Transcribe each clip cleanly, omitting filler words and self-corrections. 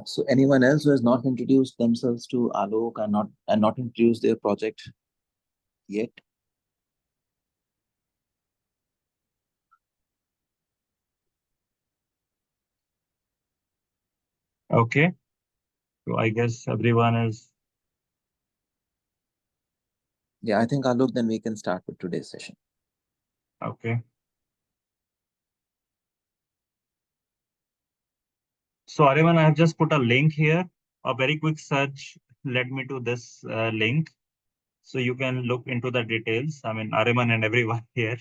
So anyone else who has not introduced themselves to Alok and not introduced their project yet? Okay, so I guess everyone is Yeah, I think Alok, then we can start with today's session. okay. So Ariman, I have just put a link here. A very quick search led me to this link. So you can look into the details. I mean, Ariman and everyone here.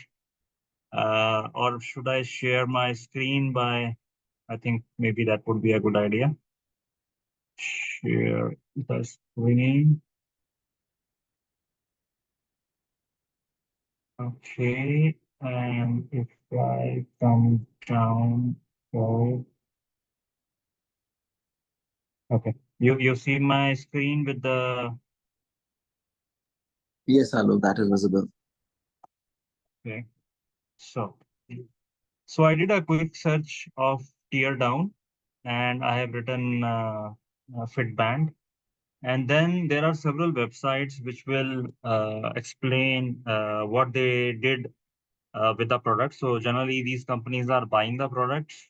Or should I share my screen by, I think maybe that would be a good idea. Share the screen. Okay. And if I come down, so, okay. You see my screen with the, Yes, Alok, that is visible. okay. So, so I did a quick search of tear down and I have written fit band. And then there are several websites which will explain what they did with the product. So generally, these companies are buying the products,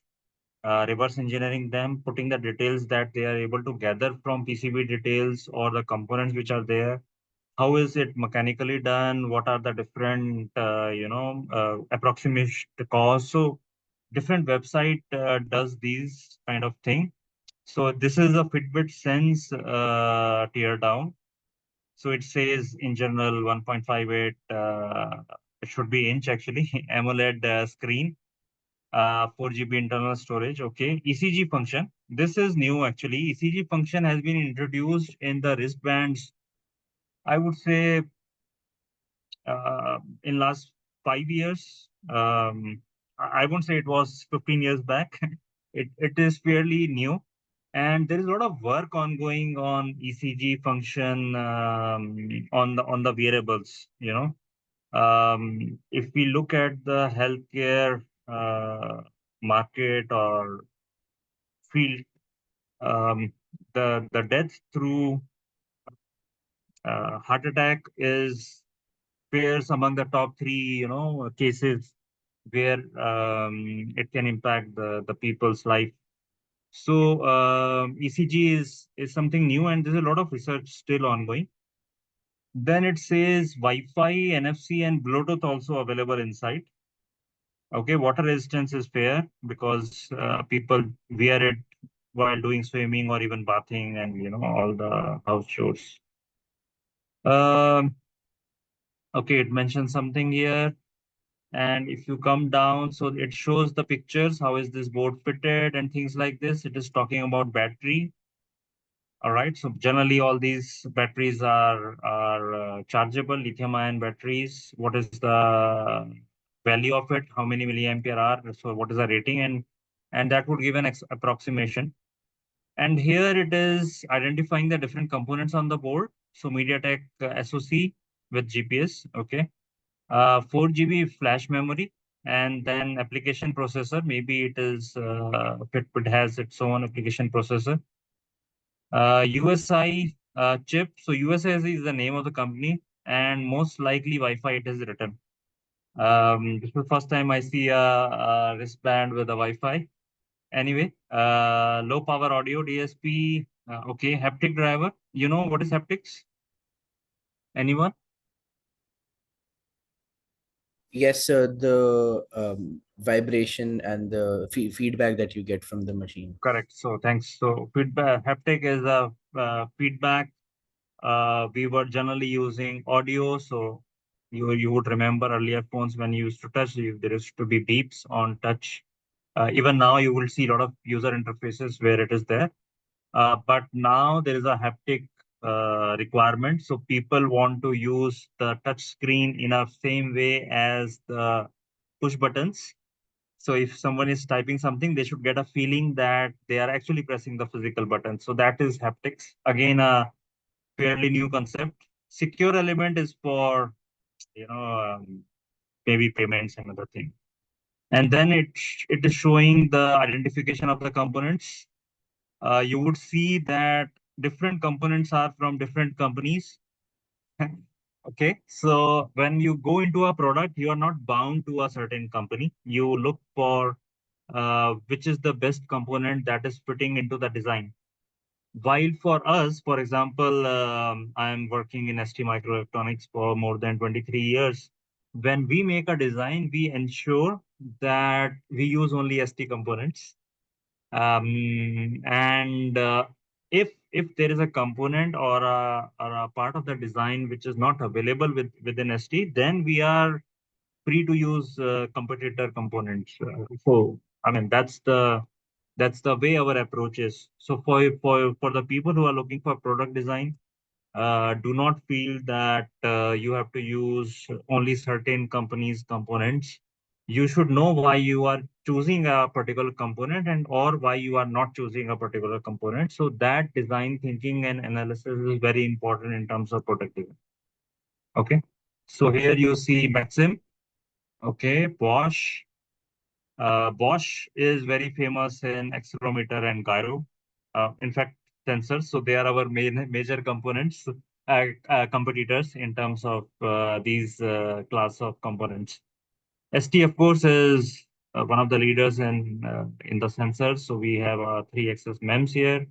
reverse engineering them, putting the details that they are able to gather from PCB details or the components which are there. How is it mechanically done? What are the different, approximation costs? So different website does these kind of thing. So this is a Fitbit Sense tear down. So it says in general 1.58, it should be inch actually, AMOLED screen, 4 GB internal storage. Okay, ECG function. This is new actually. ECG function has been introduced in the wristbands, I would say, in last 5 years. I won't say it was 15 years back. It is fairly new. And there is a lot of work ongoing on ECG function on the wearables. If we look at the healthcare market or field, the death through heart attack is pairs among the top three, cases where it can impact the people's life. So ECG is something new, and there's a lot of research still ongoing. Then it says Wi-Fi, NFC, and Bluetooth also available inside. Okay, water resistance is fair because people wear it while doing swimming or even bathing and all the house chores. Um, okay, it mentions something here. And if you come down, so it shows the pictures, how is this board fitted and things like this. It is talking about battery. All right. So generally, all these batteries are chargeable lithium-ion batteries. What is the value of it? How many milliampere hour? So what is the rating? And that would give an approximation. And here it is identifying the different components on the board. So MediaTek SoC with GPS. Okay. 4 GB flash memory, and then application processor. Maybe it is Fitbit has its own application processor. USI chip. So USI is the name of the company, and most likely Wi-Fi it is written. This is the first time I see a wristband with a Wi-Fi. Anyway, low power audio DSP. Okay, haptic driver. You know what is haptics? Anyone? Yes, sir. The vibration and the feedback that you get from the machine. Correct. So thanks. So feedback haptic is a feedback. We were generally using audio, so you would remember earlier phones when you used to touch, there used to be beeps on touch. Even now, you will see a lot of user interfaces where it is there. But now there is a haptic requirement. So people want to use the touch screen in a same way as the push buttons. So if someone is typing something, they should get a feeling that they are actually pressing the physical button. So that is haptics. Again, a fairly new concept. Secure element is for maybe payments and other thing. And then it is showing the identification of the components. you would see that different components are from different companies. Okay, so when you go into a product, you are not bound to a certain company. You look for which is the best component that is fitting into the design. While for us, for example, I am working in ST Microelectronics for more than 23 years. When we make a design, we ensure that we use only ST components. And if there is a component or a part of the design which is not available within ST, then we are free to use competitor components. So I mean that's the way our approach is. So for the people who are looking for product design, do not feel that you have to use only certain companies' components. You should know why you are choosing a particular component and or why you are not choosing a particular component. So that design thinking and analysis is very important in terms of product design. Okay. So here you see Maxim. Okay, Bosch. Bosch is very famous in accelerometer and gyro. In fact, sensors. So they are our major components, competitors in terms of these class of components. ST, of course, is one of the leaders in the sensors. So we have 3-axis MEMS here.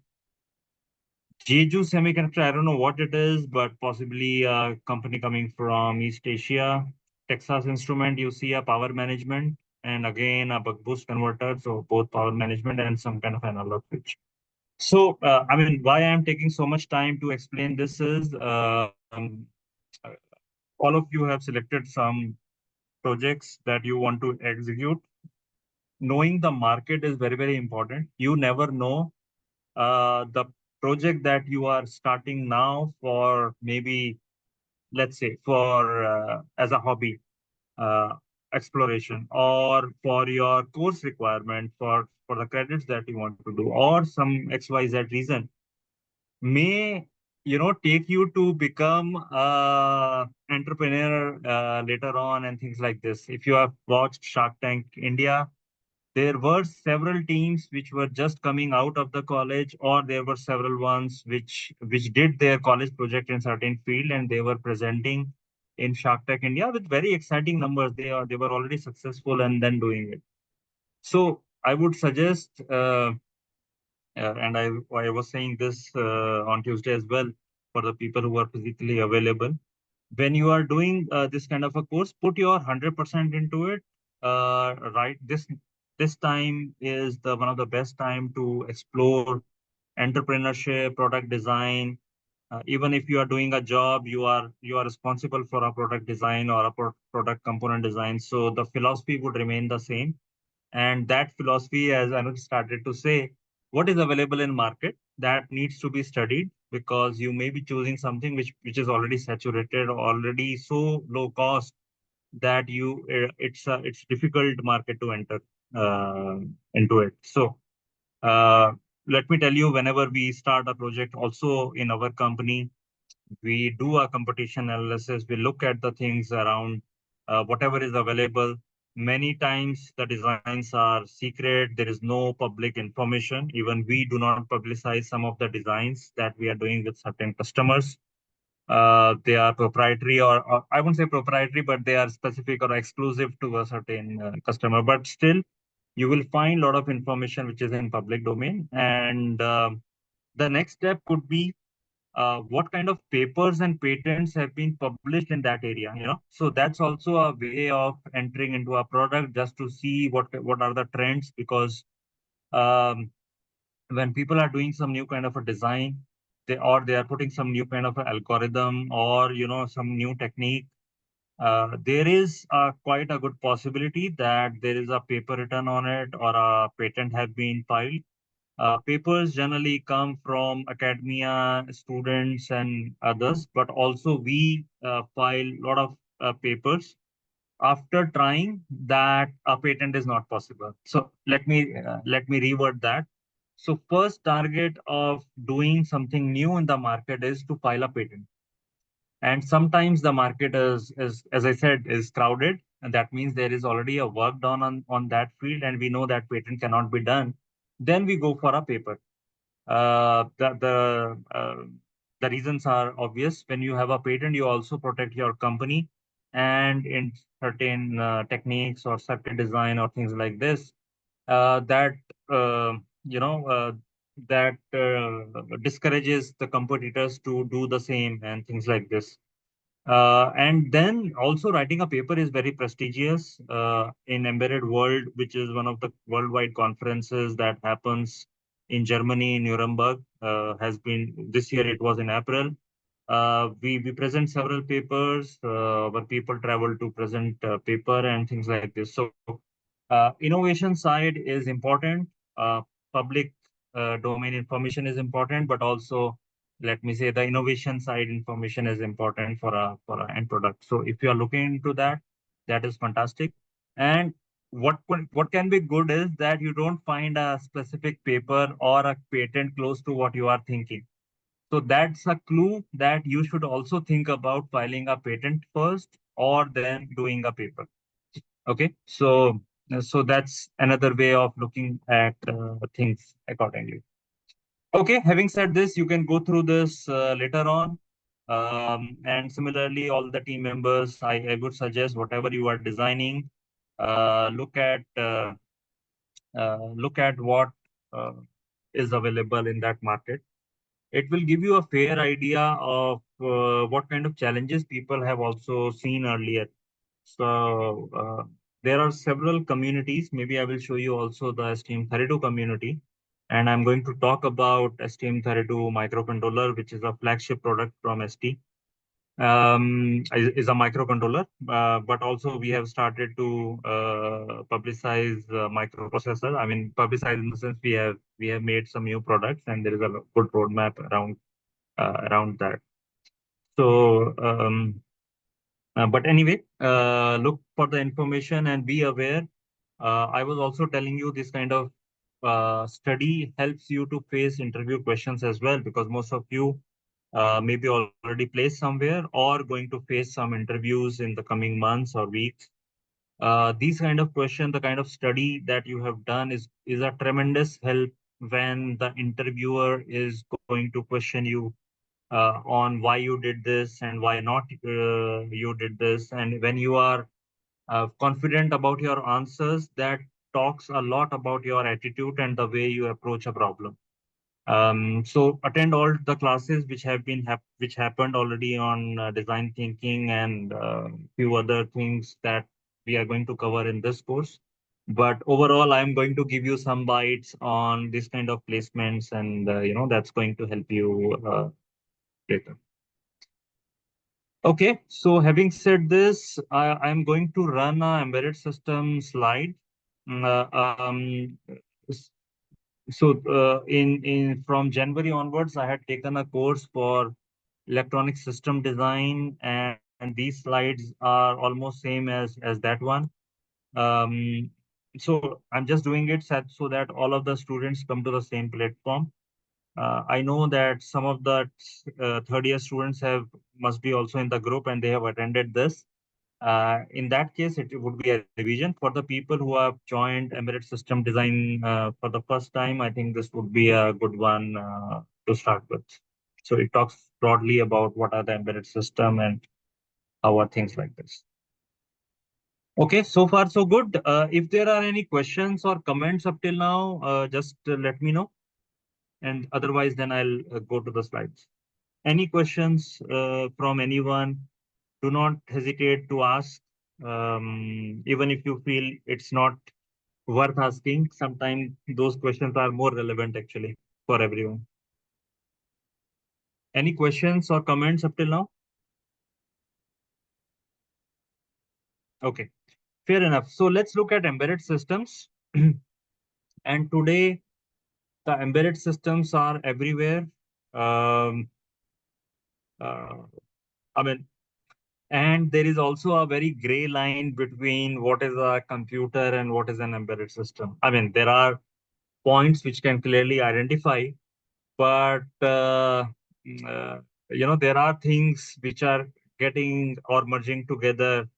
Jeju Semiconductor, I don't know what it is, but possibly a company coming from East Asia. Texas Instrument, you see a power management, and again a buck boost converter, so both power management and some kind of analog switch. So, I mean, why I'm taking so much time to explain this is uh, all of you have selected some projects that you want to execute. Knowing the market is very, very important. You never know the project that you are starting now for maybe, let's say, for as a hobby uh, exploration or for your course requirement for the credits that you want to do or some XYZ reason may take you to become a entrepreneur later on and things like this. If you have watched Shark Tank India, there were several teams which were just coming out of the college, or there were several ones which did their college project in certain field, and they were presenting in Shark Tank India with very exciting numbers. They were already successful and then doing it. So I would suggest, and I was saying this on Tuesday as well for the people who are physically available. When you are doing this kind of a course, put your 100% into it. Right, this time is the one of the best time to explore entrepreneurship, product design. Even if you are doing a job, you are responsible for a product design or a product component design. So the philosophy would remain the same, and that philosophy, as Anuj started to say, what is available in market that needs to be studied, because you may be choosing something which is already saturated, already so low cost that it's difficult market to enter uh, into it. So uh, let me tell you, whenever we start a project, also in our company, we do a competition analysis. We look at the things around whatever is available. Many times the designs are secret. There is no public information. Even we do not publicize some of the designs that we are doing with certain customers. They are proprietary, or I won't say proprietary, but they are specific or exclusive to a certain customer. But still, you will find a lot of information which is in public domain. And the next step could be what kind of papers and patents have been published in that area. So that's also a way of entering into a product, just to see what are the trends, because um, when people are doing some new kind of a design, they are putting some new kind of a algorithm, or some new technique, there is quite a good possibility that there is a paper written on it or a patent have been filed. Papers generally come from academia, students, and others, but also we file a lot of papers after trying that a patent is not possible. So let me reword that. So first target of doing something new in the market is to file a patent. And sometimes the market is, as I said, is crowded, and that means there is already a work done on that field, and we know that patent cannot be done. Then we go for a paper. The reasons are obvious. When you have a patent, you also protect your company, and in certain techniques or circuit design or things like this, that uh, you know that discourages the competitors to do the same and things like this. And then also writing a paper is very prestigious in embedded world, which is one of the worldwide conferences that happens in Germany, in Nuremberg. Has been this year. It was in April. We present several papers where people travel to present paper and things like this. So innovation side is important. Public domain information is important, but also let me say the innovation side information is important for a end product. So if you are looking into that, that is fantastic. And what can be good is that you don't find a specific paper or a patent close to what you are thinking. So that's a clue that you should also think about filing a patent first or then doing a paper. Okay, so that's another way of looking at things accordingly. Okay, having said this, you can go through this later on. And similarly, all the team members, I would suggest whatever you are designing, uh, look at uh, look at what uh, is available in that market. It will give you a fair idea of what kind of challenges people have also seen earlier. So there are several communities. Maybe I will show you also the STM32 community. And I'm going to talk about STM32 microcontroller, which is a flagship product from ST. Is a microcontroller, but also we have started to publicize microprocessor. I mean, publicize in the sense we have made some new products, and there is a good roadmap around that. So but anyway, look for the information and be aware. I was also telling you this kind of study helps you to face interview questions as well, because most of you maybe already placed somewhere or going to face some interviews in the coming months or weeks. These kind of questions, the kind of study that you have done is a tremendous help when the interviewer is going to question you on why you did this and why not you did this. And when you are confident about your answers, that talks a lot about your attitude and the way you approach a problem. So attend all the classes which have been which happened already on design thinking and few other things that we are going to cover in this course. But overall, I'm going to give you some bites on this kind of placements, and that's going to help you later. Okay, so having said this, I'm going to run a embedded system slide. Mm, s- in from January onwards, I had taken a course for electronic system design, and these slides are almost same as that one. Um, so I'm just doing it so that all of the students come to the same platform. I know that some of the third year students have must be also in the group and they have attended this. In that case, it would be a revision. For the people who have joined embedded system design for the first time, I think this would be a good one to start with. So it talks broadly about what are the embedded system and how are things like this. Okay, so far so good. If there are any questions or comments up till now, just let me know. And otherwise, then I'll go to the slides. Any questions from anyone? Do not hesitate to ask, even if you feel it's not worth asking. Sometimes those questions are more relevant actually for everyone. Any questions or comments up till now? Okay, fair enough. So let's look at embedded systems. And today, the embedded systems are everywhere. Um, uh, I mean, and there is also a very gray line between what is a computer and what is an embedded system. I mean, there are points which can clearly identify, but there are things which are getting or merging together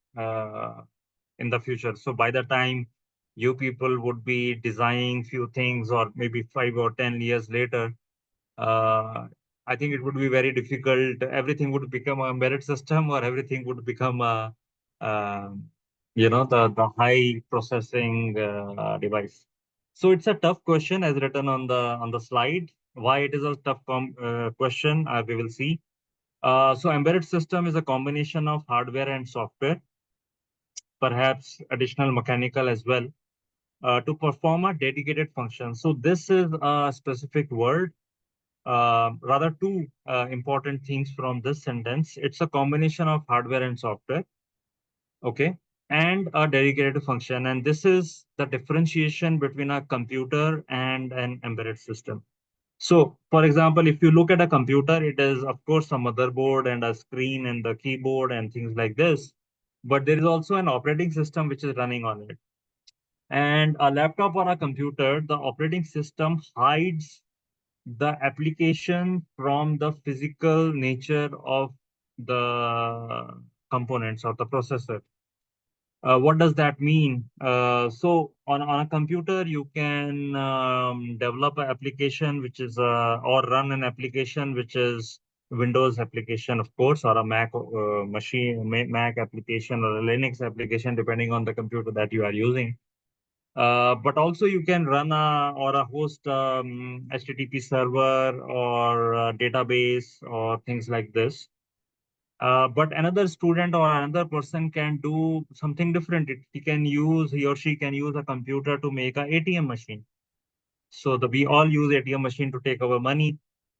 in the future. So by the time you people would be designing few things, or maybe 5 or 10 years later, uh, I think it would be very difficult. Everything would become an embedded system, or everything would become a, the high processing device. So it's a tough question as written on the slide. Why it is a tough question, we will see. So embedded system is a combination of hardware and software, perhaps additional mechanical as well, to perform a dedicated function. So this is a specific word, rather two important things from this sentence. It's a combination of hardware and software, okay, and a dedicated function. And this is the differentiation between a computer and an embedded system. So, for example, if you look at a computer, it is, of course, a motherboard and a screen and the keyboard and things like this. But there is also an operating system which is running on it. And a laptop or a computer, the operating system hides the application from the physical nature of the components of the processor. What does that mean? So on a computer, you can develop an application which is or run an application which is Windows application, of course, or a Mac Mac application, or a Linux application, depending on the computer that you are using. But also you can run a host HTTP server or a database or things like this. But another student or another person can do something different. He or she can use a computer to make a ATM machine. So we all use ATM machine to take our money.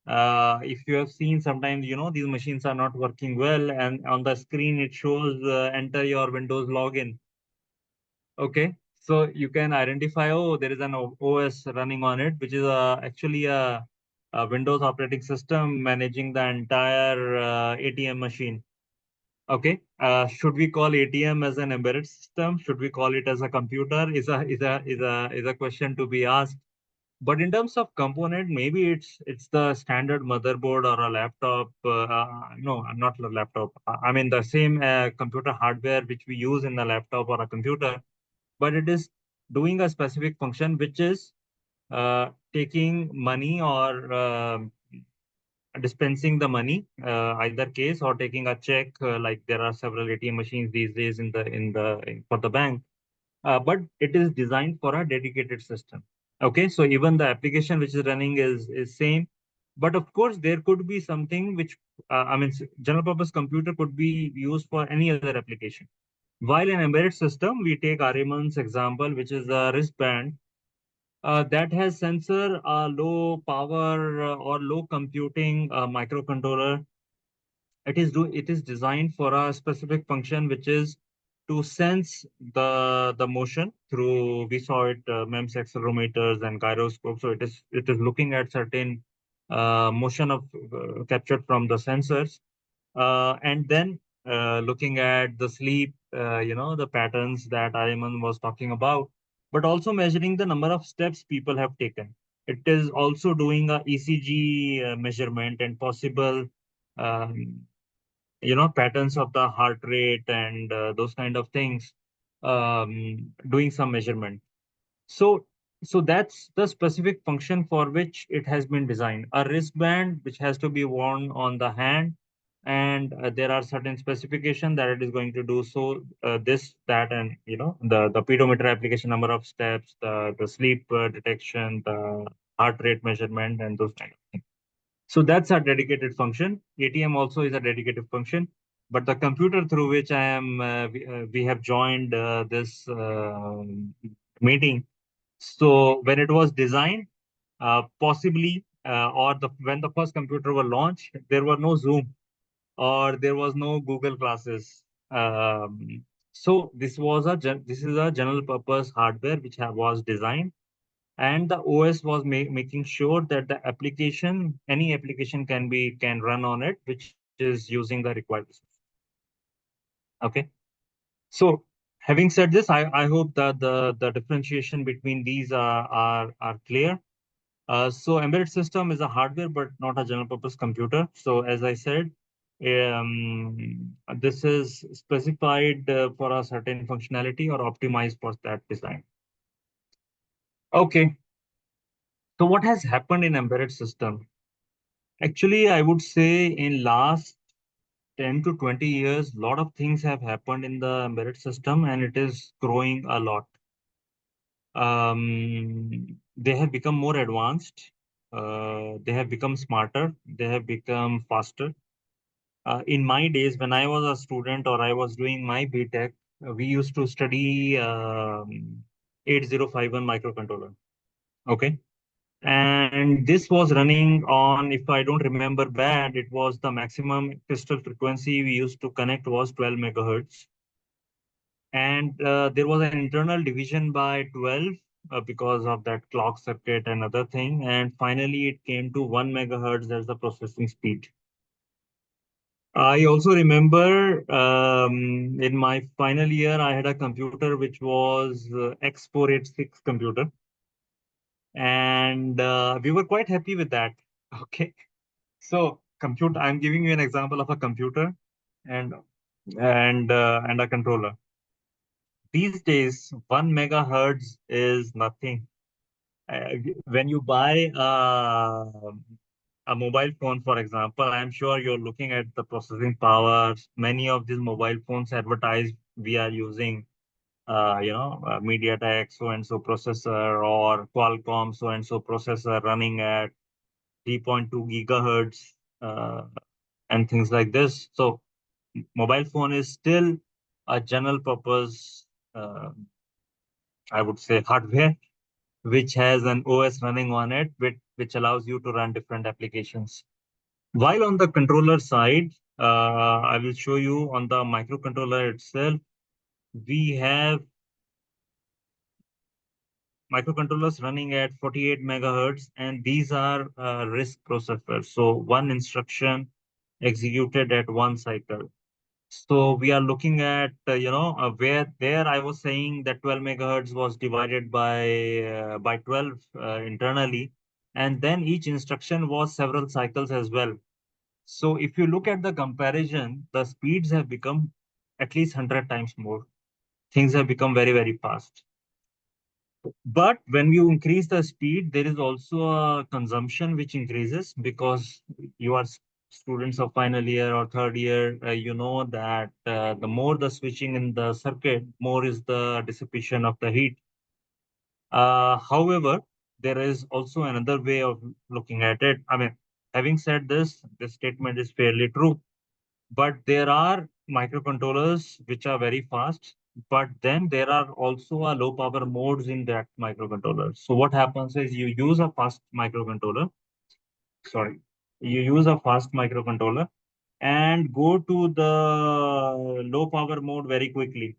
If you have seen, sometimes these machines are not working well, and on the screen it shows enter your Windows login. Okay, so you can identify, oh, there is an OS running on it, which is actually a Windows operating system managing the entire ATM machine. Okay, should we call ATM as an embedded system? Should we call it as a computer? Is a question to be asked. But in terms of component, maybe it's the standard motherboard or a laptop. No, not a laptop. I mean the same computer hardware which we use in a laptop or a computer, but it is doing a specific function which is taking money or dispensing the money, either case, or taking a check. Like there are several ATM machines these days for the bank, but it is designed for a dedicated system. Okay, so even the application which is running is same, but of course there could be something which general purpose computer could be used for any other application. While in embedded system, we take Ariman's example, which is a wristband that has sensor, low power or low computing microcontroller. It is designed for a specific function, which is to sense the motion through, we saw it, MEMS accelerometers and gyroscope. So it is looking at certain motion of captured from the sensors, and then looking at the sleep, the patterns that Ayman was talking about, but also measuring the number of steps people have taken. It is also doing a ECG measurement and possible, um, patterns of the heart rate and those kind of things, doing some measurement. So, so that's the specific function for which it has been designed. A wristband which has to be worn on the hand, and there are certain specifications that it is going to do. So this, that, and the pedometer application, number of steps, the sleep detection, the heart rate measurement, and those kind of things. So that's a dedicated function. ATM also is a dedicated function. But the computer through which we have joined this meeting, so when it was designed, possibly, or when the first computer was launched, there were no Zoom or there was no Google classes. So this is a general purpose hardware which was designed, and the OS was making sure that any application can run on it, which is using the required resources. Okay. So having said this, I hope that the differentiation between these are clear. So embedded system is a hardware, but not a general purpose computer. So as I said, this is specified for a certain functionality or optimized for that design. Okay. So what has happened in embedded system? Actually, I would say in last 10 to 20 years, a lot of things have happened in the embedded system and it is growing a lot. They have become more advanced. They have become smarter. They have become faster. In my days, when I was a student or I was doing my BTech, we used to study 8051 microcontroller. Okay. And this was running on, if I don't remember bad, it was the maximum crystal frequency we used to connect was 12 megahertz. And there was an internal division by 12 because of that clock circuit and other thing. And finally, it came to 1 megahertz as the processing speed. I also remember in my final year, I had a computer which was X486 computer. And we were quite happy with that. Okay. So compute, I'm giving you an example of a computer and and a controller. These days, 1 megahertz is nothing. When you buy a mobile phone, for example, I'm sure you're looking at the processing power. Many of these mobile phones advertise we are using, MediaTek so and so processor or Qualcomm so and so processor running at 3.2 gigahertz and things like this. So mobile phone is still a general purpose, uh, I would say, hardware which has an OS running on it, which allows you to run different applications. While on the controller side, I will show you on the microcontroller itself, we have microcontrollers running at 48 megahertz, and these are RISC processors. So one instruction executed at one cycle. So we are looking at, where there I was saying that 12 megahertz was divided by 12 internally, and then each instruction was several cycles as well. So if you look at the comparison, the speeds have become at least 100 times more. Things have become very, very fast. But when you increase the speed, there is also a consumption which increases because you are students of final year or third year, you know that the more the switching in the circuit, more is the dissipation of the heat. However, there is also another way of looking at it. I mean, having said this statement is fairly true. But there are microcontrollers which are very fast, but then there are also a low power modes in that microcontroller. So what happens is you use a fast microcontroller, sorry, you use a fast microcontroller and go to the low power mode very quickly.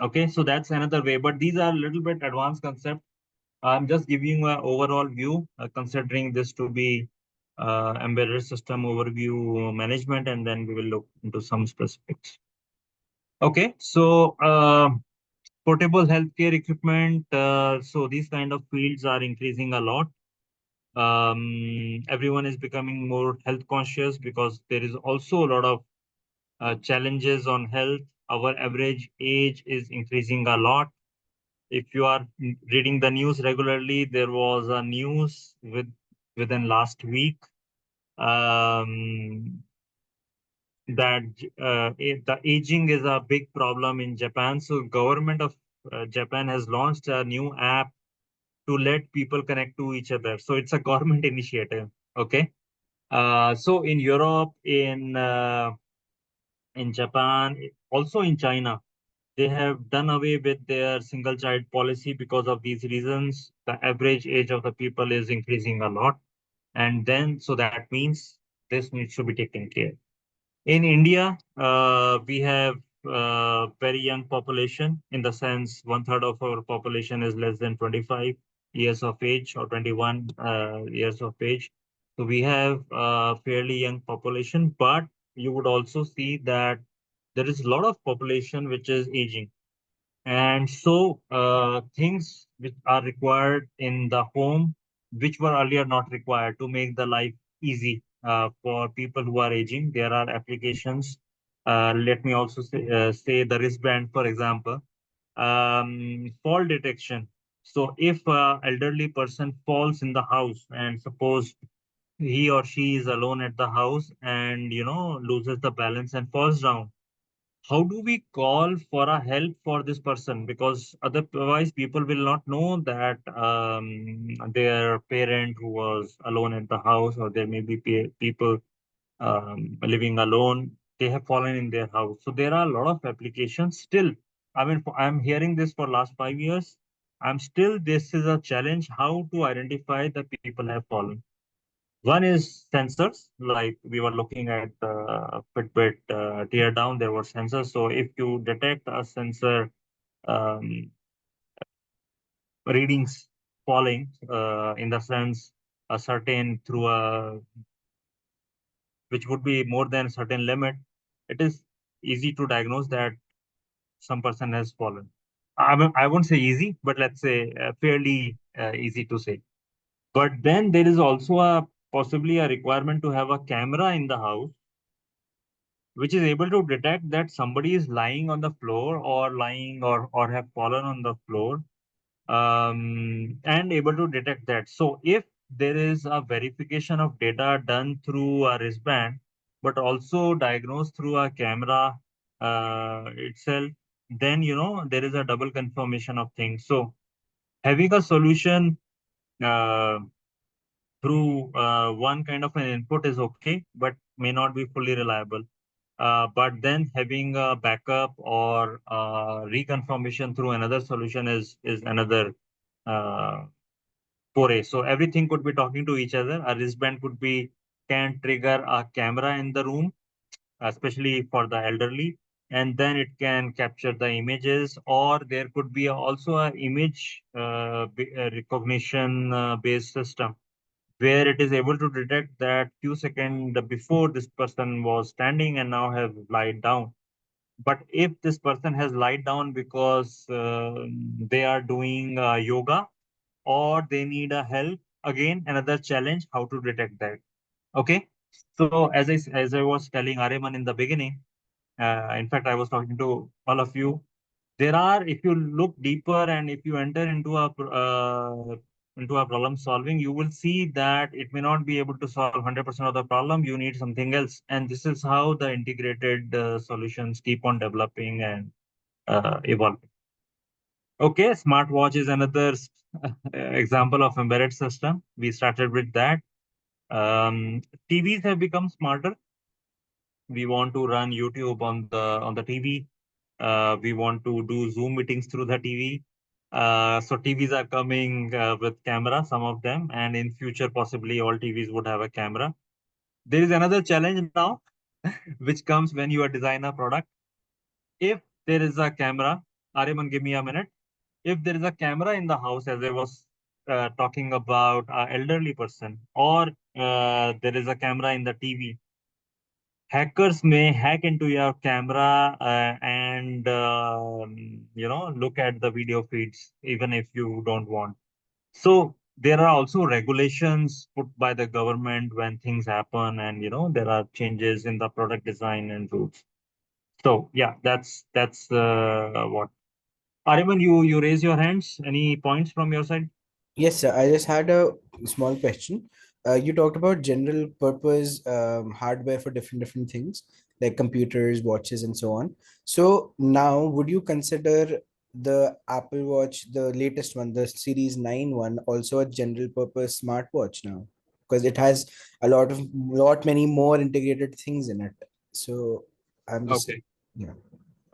Okay, so that's another way, but these are a little bit advanced concept. I'm just giving you an overall view, considering this to be embedded system overview management, and then we will look into some specifics. Okay, so portable healthcare equipment. So these kind of fields are increasing a lot. Everyone is becoming more health conscious because there is also a lot of challenges on health. Our average age is increasing a lot. If you are reading the news regularly, there was a news within last week um, that the aging is a big problem in Japan. So government of Japan has launched a new app to let people connect to each other. So it's a government initiative. Okay. So in Europe, in Japan, also in China, they have done away with their single child policy because of these reasons. The average age of the people is increasing a lot. And then, so that means this needs to be taken care. In India, we have very young population in the sense one third of our population is less than 25 years of age or 21 years of age. So we have a fairly young population, but you would also see that there is a lot of population which is aging. And so things which are required in the home, which were earlier not required to make the life easy for people who are aging, there are applications. Let me also say the wristband, for example, fall detection. So if an elderly person falls in the house and suppose he or she is alone at the house and loses the balance and falls down, how do we call for a help for this person? Because otherwise people will not know that their parent who was alone at the house, or there may be people living alone, they have fallen in their house. So there are a lot of applications still. I mean, I'm hearing this for last 5 years. This is a challenge how to identify the people have fallen. One is sensors, like we were looking at the Fitbit tear down, there were sensors. So if you detect a sensor um, readings falling, in the sense a certain through a which would be more than a certain limit, it is easy to diagnose that some person has fallen. I won't say easy, but let's say fairly easy to say. But then there is also a possibly a requirement to have a camera in the house which is able to detect that somebody is lying on the floor or lying or have fallen on the floor, and able to detect that. So if there is a verification of data done through a wristband, but also diagnosed through a camera itself, then there is a double confirmation of things. So having a solution uh, through one kind of an input is okay, but may not be fully reliable. But then having a backup or reconfirmation through another solution is another uh, foray. So everything could be talking to each other. A wristband can trigger a camera in the room, especially for the elderly, and then it can capture the images. Or there could be also a image recognition based system where it is able to detect that few seconds before this person was standing and now have lied down. But if this person has lied down because they are doing yoga or they need a help, again another challenge how to detect that. Okay, so as I was telling Areman in the beginning, in fact I was talking to all of you, there are, if you look deeper and if you enter into a problem solving, you will see that it may not be able to solve 100% of the problem. You need something else, and this is how the integrated solutions keep on developing and evolving. Okay, smartwatch is another example of embedded system. We started with that. TVs have become smarter. We want to run YouTube on the TV. We want to do Zoom meetings through the TV. So TVs are coming with camera, some of them, and in future possibly all TVs would have a camera. There is another challenge now, which comes when you are design a product. If there is a camera, Ariman, give me a minute. If there is a camera in the house, as I was talking about an elderly person, or there is a camera in the TV, hackers may hack into your camera and look at the video feeds even if you don't want. So there are also regulations put by the government when things happen, and there are changes in the product design and rules. So yeah, that's what. Ariman, you raise your hands. Any points from your side? Yes, sir. I just had a small question. You talked about general purpose hardware for different things like computers, watches, and so on. So now, would you consider the Apple Watch, the latest one, the Series 9 one, also a general purpose smartwatch now? Because it has lot many more integrated things in it. So I'm just, Okay. yeah.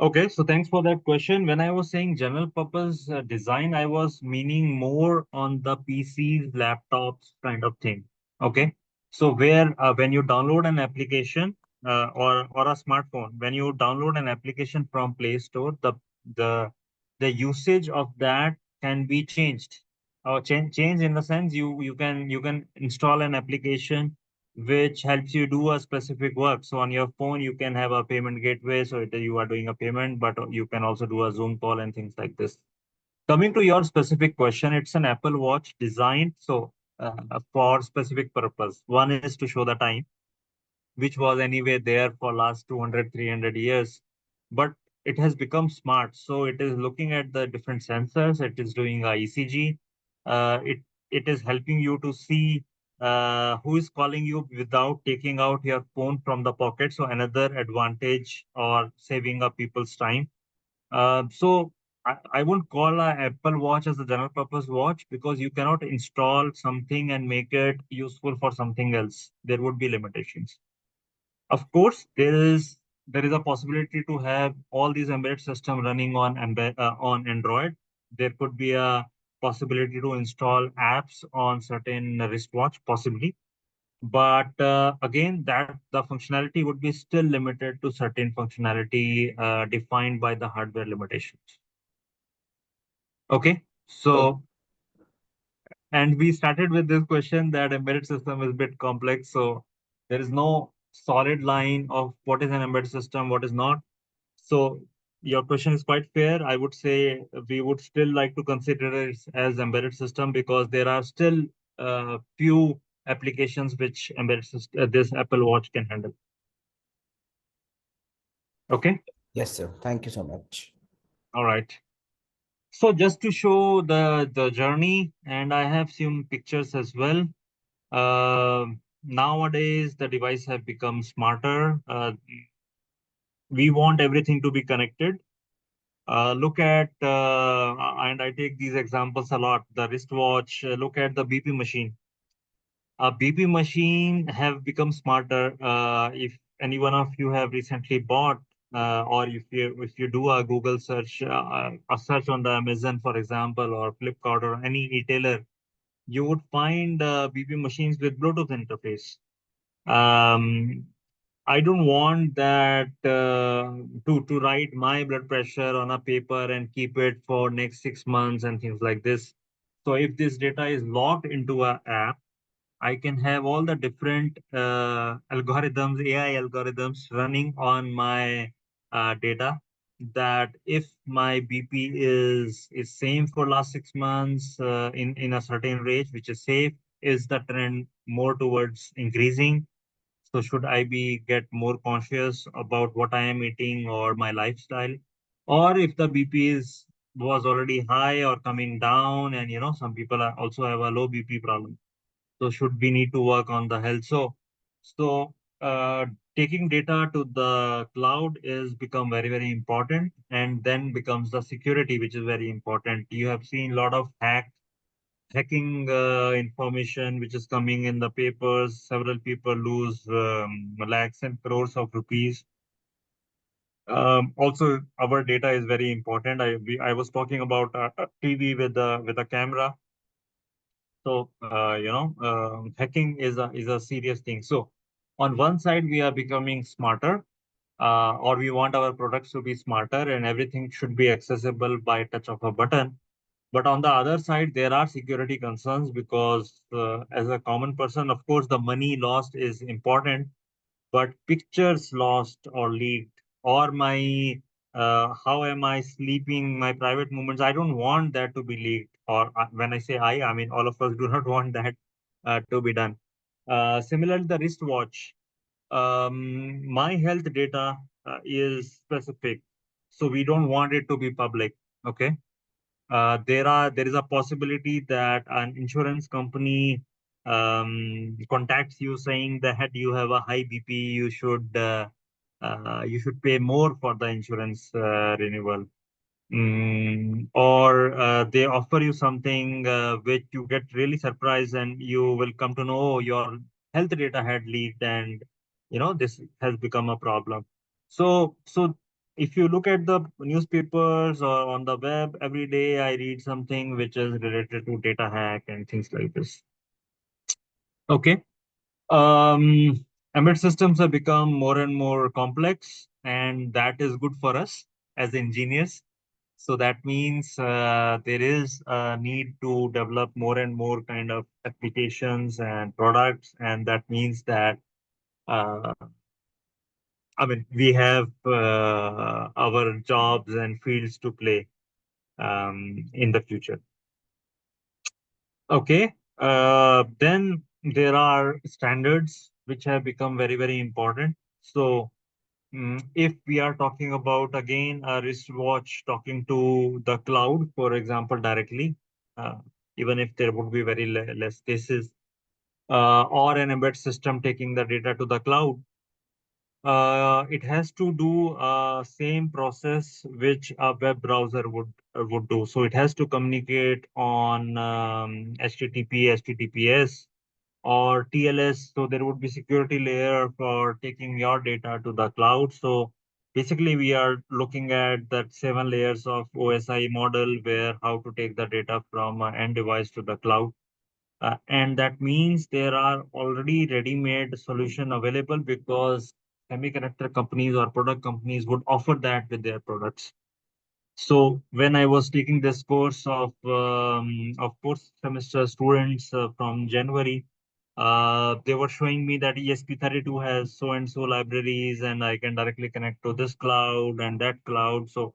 Okay, so thanks for that question. When I was saying general purpose design, I was meaning more on the PCs, laptops kind of thing. Okay, so where when you download an application or a smartphone, when you download an application from Play Store, the the usage of that can be changed. Or change in the sense you can install an application which helps you do a specific work. So on your phone, you can have a payment gateway. So you are doing a payment, but you can also do a Zoom call and things like this. Coming to your specific question, it's an Apple Watch designed for specific purpose. One is to show the time, which was anyway there for last 200, 300 years. But it has become smart. So it is looking at the different sensors. It is doing a ECG. It is helping you to see who is calling you without taking out your phone from the pocket. So another advantage or saving up people's time. So I won't call a Apple Watch as a general purpose watch because you cannot install something and make it useful for something else. There would be limitations. Of course, there is a possibility to have all these embedded system running on Android. There could be a possibility to install apps on certain wristwatch, possibly. But again, that the functionality would be still limited to certain functionality defined by the hardware limitations. Okay, Oh, so and we started with this question that embedded system is a bit complex, so there is no solid line of what is an embedded system, what is not. So your question is quite fair. I would say we would still like to consider it as embedded system because there are still few applications which this Apple Watch can handle. Okay. yes, sir. Thank you so much. All right. So just to show the journey, and I have some pictures as well. Nowadays, the device have become smarter. We want everything to be connected. Look at, and I take these examples a lot, the wristwatch, look at the BP machine. A BP machine have become smarter. If any one of you have recently bought, or if you do a Google search, a search on the Amazon, for example, or Flipkart or any retailer, you would find BP machines with Bluetooth interface. Um, I don't want that to write my blood pressure on a paper and keep it for next 6 months and things like this. So if this data is logged into a app, I can have all the different algorithms, AI algorithms running on my data. That if my BP is same for last 6 months in a certain range, which is safe, is the trend more towards increasing? So should I be get more conscious about what I am eating or my lifestyle? Or if the BP is was already high or coming down, and some people are also have a low BP problem. So should we need to work on the health? So taking data to the cloud is become very, very important, and then becomes the security, which is very important. You have seen a lot of hacking information which is coming in the papers. Several people lose lakhs and crores of rupees. Also, our data is very important. I was talking about a TV with a camera. So hacking is a serious thing. So on one side, we are becoming smarter, or we want our products to be smarter, and everything should be accessible by touch of a button. But on the other side, there are security concerns because, as a common person, of course, the money lost is important, but pictures lost or leaked, or my how am I sleeping, my private moments, I don't want that to be leaked. Or when I say I mean all of us do not want that to be done. Similarly, the wristwatch, my health data is specific, so we don't want it to be public. Okay. There is a possibility that an insurance company contacts you saying that you have a high BP, you should pay more for the insurance renewal. Or they offer you something which you get really surprised, and you will come to know your health data had leaked, and this has become a problem. So if you look at the newspapers or on the web every day, I read something which is related to data hack and things like this. Okay. Embedded systems have become more and more complex, and that is good for us as engineers. So that means there is a need to develop more and more kind of applications and products, and that means that uh, I mean we have our jobs and fields to play in the future. Okay. Then there are standards which have become very, very important. So if we are talking about again a wristwatch talking to the cloud, for example, directly, uh, even if there would be very less cases, or an embedded system taking the data to the cloud, it has to do same process which a web browser would do. So it has to communicate on HTTP, HTTPS, or TLS. So there would be security layer for taking your data to the cloud. So basically, we are looking at that 7 layers of OSI model where how to take the data from an end device to the cloud. And that means there are already ready-made solution available because semiconductor companies or product companies would offer that with their products. So when I was taking this course of fourth semester students from January, they were showing me that ESP32 has so and so libraries, and I can directly connect to this cloud and that cloud. So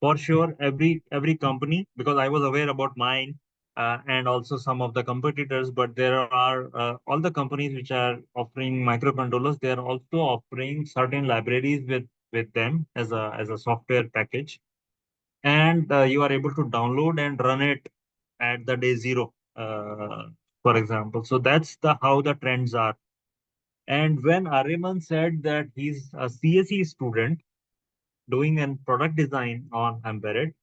for sure, every company, because I was aware about mine and also some of the competitors, but there are all the companies which are offering microcontrollers. They are also offering certain libraries with them as a software package, and you are able to download and run it at the day zero, for example. So that's the how the trends are. And when Ariman said that he's a CSE student doing a product design on embedded,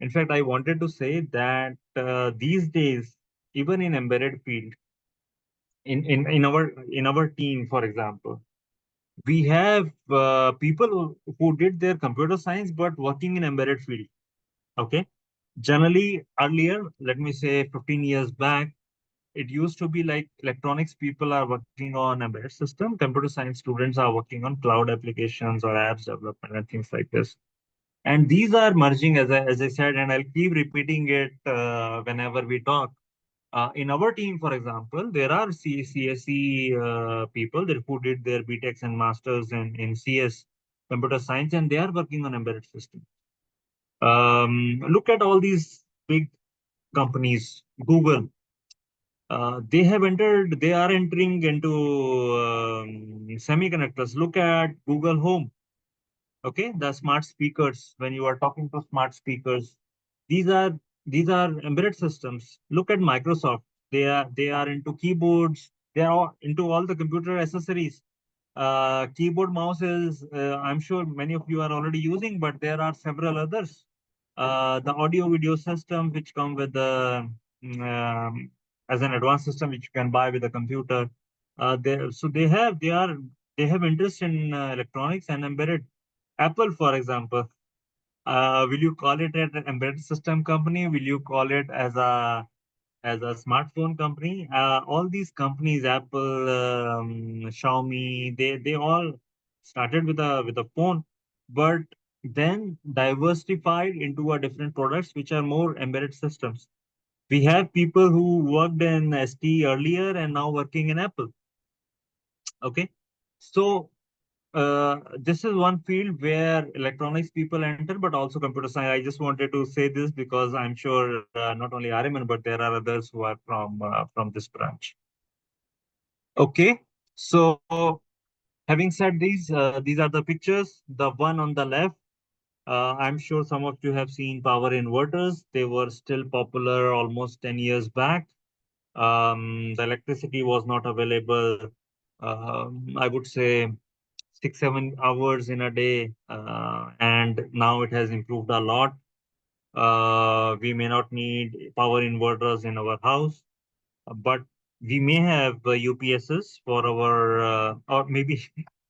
in fact, I wanted to say that these days, even in embedded field, in our team, for example, we have people who did their computer science but working in embedded field. Okay. Generally, earlier, let me say 15 years back, it used to be like electronics people are working on embedded system, computer science students are working on cloud applications or apps development and things like this. And these are merging, as I said, and I'll keep repeating it whenever we talk. In our team, for example, there are CSE people that who did their BTechs and masters in CS, computer science, and they are working on embedded systems. Look at all these big companies, Google. They are entering into semiconductors. Look at Google Home. Okay, the smart speakers. When you are talking to smart speakers, these are these are embedded systems. Look at Microsoft. They are into keyboards. They are all into all the computer accessories. Keyboard, mouses. I'm sure many of you are already using, but there are several others. The audio video system, which come with the as an advanced system, which you can buy with a computer. So they have interest in electronics and embedded. Apple, for example, will you call it an embedded system company? Will you call it as a smartphone company? All these companies, Apple, Xiaomi, they all started with a phone, but then diversified into a different products which are more embedded systems. We have people who worked in ST earlier and now working in Apple. Okay, so this is one field where electronics people enter, but also computer science. I just wanted to say this because I'm sure not only Ariman, but there are others who are from this branch. Okay, so having said these are the pictures. The one on the left, I'm sure some of you have seen power inverters. They were still popular almost 10 years back. The electricity was not available. I would say 6 7 hours in a day, and now it has improved a lot. We may not need power inverters in our house, but we may have UPSs for our, or maybe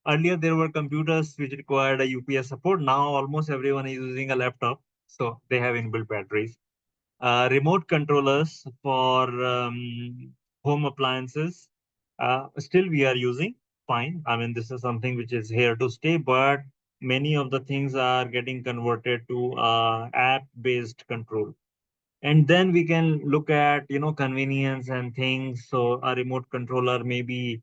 earlier there were computers which required a UPS support. Now almost everyone is using a laptop, so they have inbuilt batteries. Remote controllers for home appliances. Still, we are using fine. I mean, this is something which is here to stay, but many of the things are getting converted to app-based control. And then we can look at, convenience and things. So a remote controller may be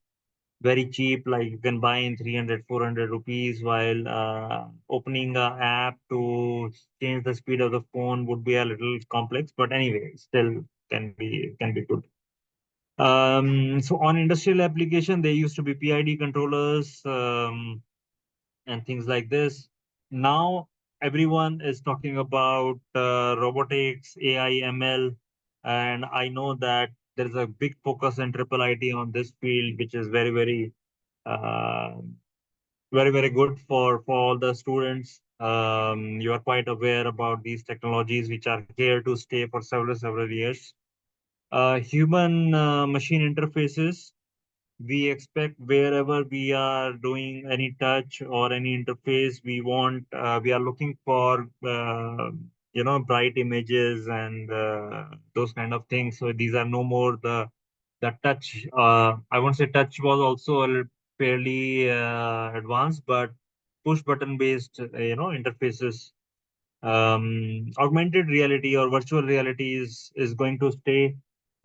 very cheap, like you can buy in 300 400 rupees, while opening a app to change the speed of the phone would be a little complex, but anyway, still can be good. So on industrial application, there used to be PID controllers and things like this. Now everyone is talking about robotics, AI, ML, and I know that there is a big focus in triple IT on this field, which is uh, very good for all the students. You are quite aware about these technologies, which are here to stay for several years. Human machine interfaces, we expect wherever we are doing any touch or any interface, we are looking for bright images and those kind of things. So these are no more the touch. I won't say touch was also fairly advanced, but push button based interfaces. Augmented reality or virtual reality is going to stay.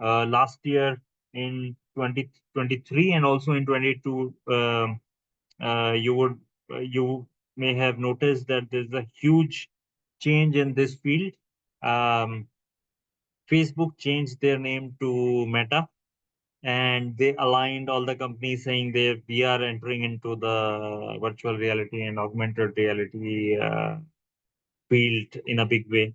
Last year in 2023 and also in 22, you may have noticed that there's a huge change in this field. Um, Facebook changed their name to Meta, and they aligned all the companies saying they we are entering into the virtual reality and augmented reality field in a big way.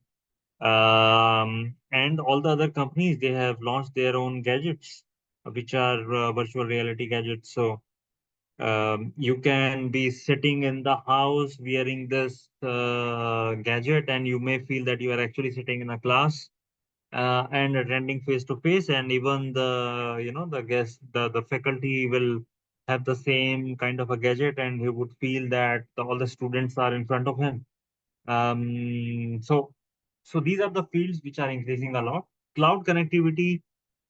And all the other companies, they have launched their own gadgets, which are virtual reality gadgets. So you can be sitting in the house wearing this gadget, and you may feel that you are actually sitting in a class and attending face to face. And even the guest, the faculty will have the same kind of a gadget, and he would feel that all the students are in front of him. So these are the fields which are increasing a lot. Cloud connectivity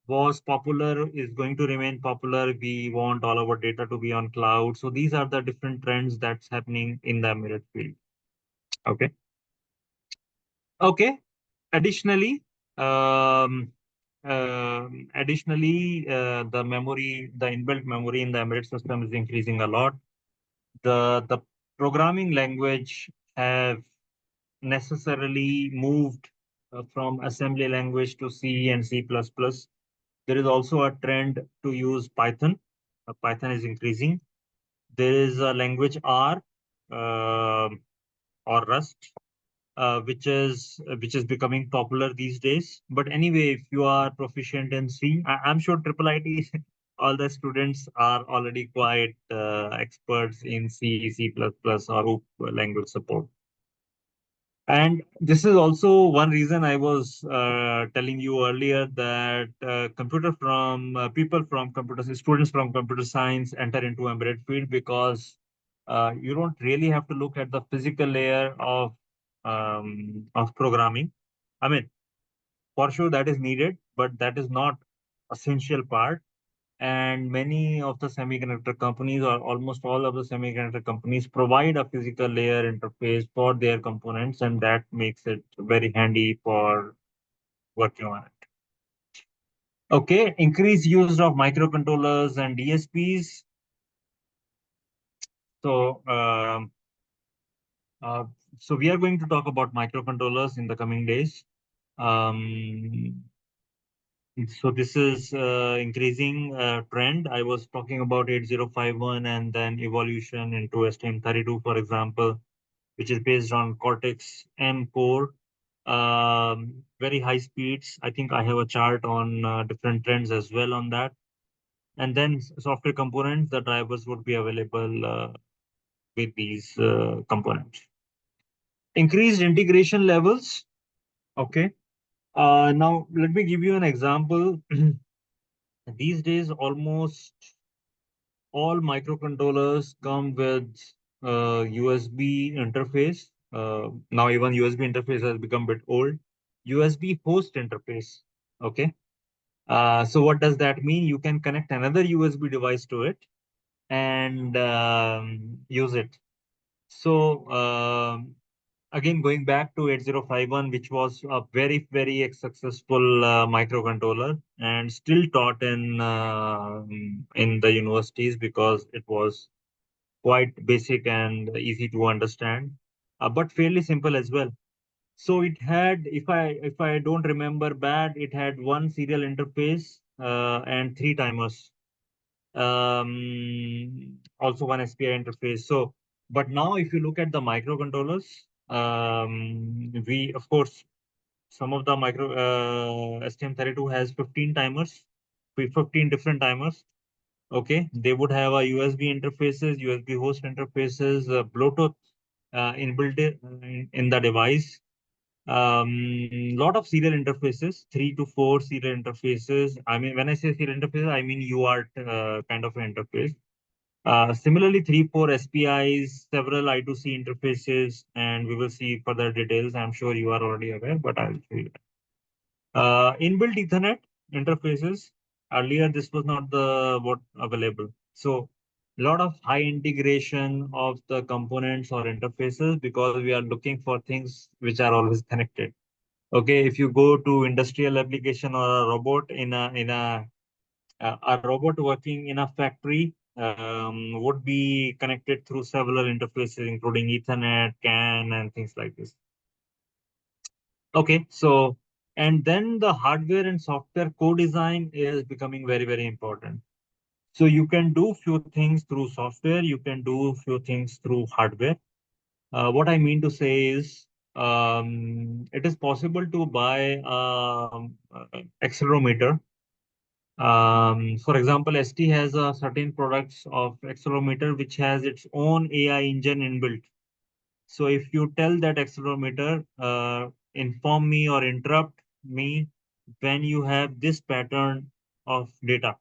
was popular, is going to remain popular. We want all our data to be on cloud. So these are the different trends that's happening in the embedded field. Okay. Okay. Additionally, the inbuilt memory in the embedded system is increasing a lot. The programming language have necessarily moved from assembly language to C and C++. There is also a trend to use Python. Python is increasing. There is a language R uh, or Rust, which is becoming popular these days. But anyway, if you are proficient in C, I'm sure triple IT, all the students are already quite experts in C, C++, or OOP language support. And this is also one reason I was telling you earlier that people from students from computer science enter into embedded field, because you don't really have to look at the physical layer of programming. I mean, for sure that is needed, but that is not essential part. And many of the semiconductor companies, or almost all of the semiconductor companies, provide a physical layer interface for their components, and that makes it very handy for working on it. Okay, increased use of microcontrollers and DSPs. So, uh, so we are going to talk about microcontrollers in the coming days. Um, So this is increasing trend. I was talking about 8051 and then evolution into STM32, for example, which is based on Cortex M core, very high speeds. I think I have a chart on different trends as well on that. And then software components, the drivers would be available with these components. Increased integration levels. Okay. Now let me give you an example. These days, almost all microcontrollers come with USB interface. Now even USB interface has become a bit old. USB host interface. Okay. So what does that mean? You can connect another USB device to it and use it. So again, going back to 8051, which was a very successful microcontroller and still taught in the universities, because it was quite basic and easy to understand, but fairly simple as well. So it had, if I don't remember bad, it had one serial interface and three timers, also one SPI interface. So, but now if you look at the microcontrollers, we of course some of the micro STM32 has 15 timers, 15 different timers. Okay, they would have a USB interfaces, USB host interfaces, Bluetooth inbuilt in the device. Lot of serial interfaces, 3 to 4 serial interfaces. I mean, when I say serial interfaces, I mean UART kind of an interface. Similarly, 3, 4 SPIs, several I2C interfaces, and we will see further details. I'm sure you are already aware, but I'll show you. Inbuilt Ethernet interfaces. Earlier, this was not the what available. So, a lot of high integration of the components or interfaces because we are looking for things which are always connected. Okay, if you go to industrial application or a robot a robot working in a factory would be connected through several interfaces, including Ethernet, CAN, and things like this. Okay, so and then the hardware and software co-design is becoming very, very important. So you can do few things through software, you can do few things through hardware. What I mean to say is, it is possible to buy accelerometer. For example, ST has a certain products of accelerometer which has its own AI engine inbuilt. So if you tell that accelerometer, inform me or interrupt me when you have this pattern of data,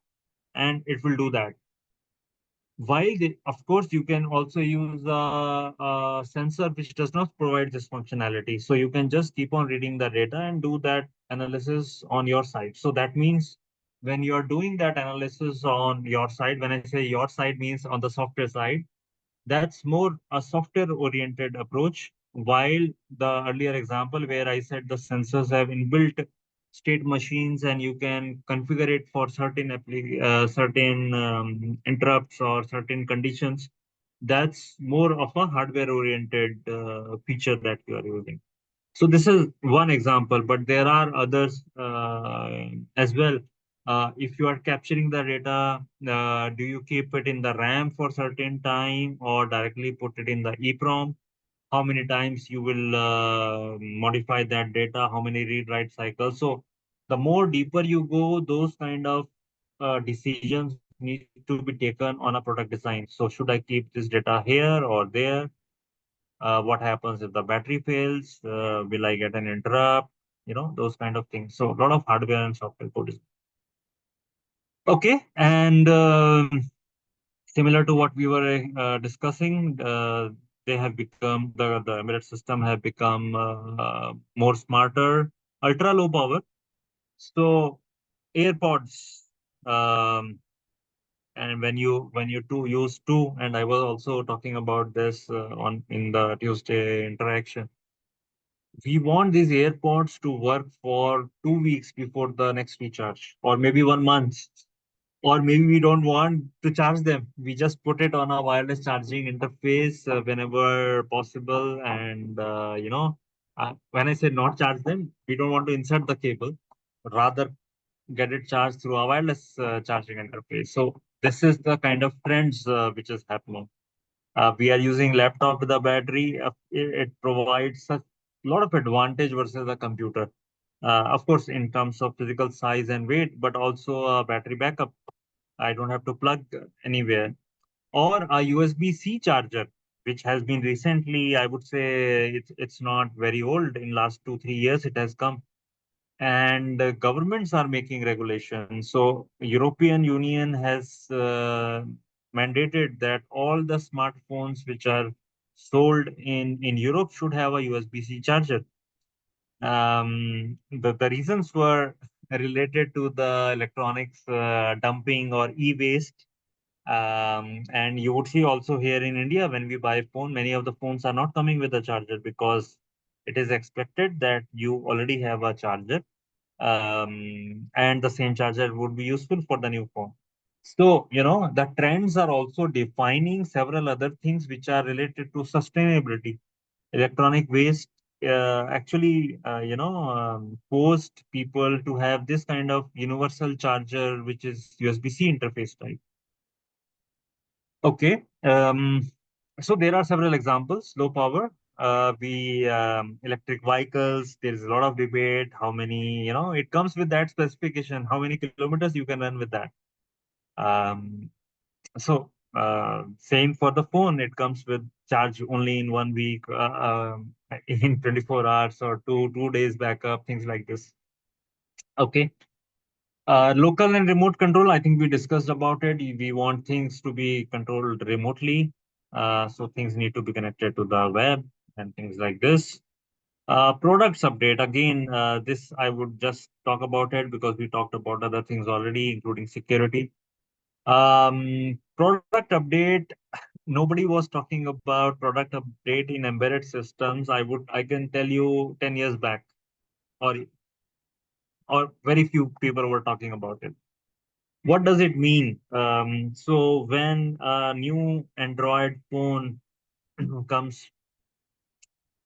and it will do that. While, of course, you can also use a sensor which does not provide this functionality. So you can just keep on reading the data and do that analysis on your side. So that means when you are doing that analysis on your side, when I say your side means on the software side, that's more a software oriented approach. While the earlier example where I said the sensors have inbuilt state machines and you can configure it for certain interrupts or certain conditions, that's more of a hardware oriented feature that you are using. So this is one example, but there are others as well. If you are capturing the data, do you keep it in the RAM for certain time or directly put it in the EEPROM? How many times you will modify that data? How many read-write cycles? So the more deeper you go, those kind of decisions need to be taken on a product design. So should I keep this data here or there? What happens if the battery fails? Will I get an interrupt? Those kind of things. So a lot of hardware and software code is okay. And similar to what we were discussing, they have become the embedded system have become more smarter, ultra low power. So AirPods, um, and when you two use two, and I was also talking about this on in the Tuesday interaction. We want these AirPods to work for 2 weeks before the next recharge, or maybe 1 month, or maybe we don't want to charge them. We just put it on a wireless charging interface whenever possible. And, when I say not charge them, we don't want to insert the cable, but rather get it charged through a wireless charging interface. So this is the kind of trends which is happening. We are using laptop with a battery. It provides a lot of advantage versus a computer. Of course, in terms of physical size and weight, but also a battery backup. I don't have to plug anywhere. Or a USB-C charger, which has been recently, I would say it's not very old. In last 2, 3 years, it has come. And governments are making regulations. So European Union has mandated that all the smartphones which are sold in Europe should have a USB-C charger. The reasons were related to the electronics dumping or e-waste. And you would see also here in India, when we buy phone, many of the phones are not coming with a charger because it is expected that you already have a charger, and the same charger would be useful for the new phone. So, the trends are also defining several other things which are related to sustainability. Electronic waste actually, forced people to have this kind of universal charger, which is USB-C interface type. Okay. So there are several examples: low power, electric vehicles. There's a lot of debate. How many, it comes with that specification. How many kilometers you can run with that? Um, same for the phone. It comes with charge only in 1 week, in 24 hours or two days backup, things like this. Okay. Local and remote control, I think we discussed about it. We want things to be controlled remotely. So things need to be connected to the web and things like this. Products update. Again, this I would just talk about it because we talked about other things already, including security. Product update. Nobody was talking about product update in embedded systems. I can tell you 10 years back, or very few people were talking about it. What does it mean? So when a new Android phone comes,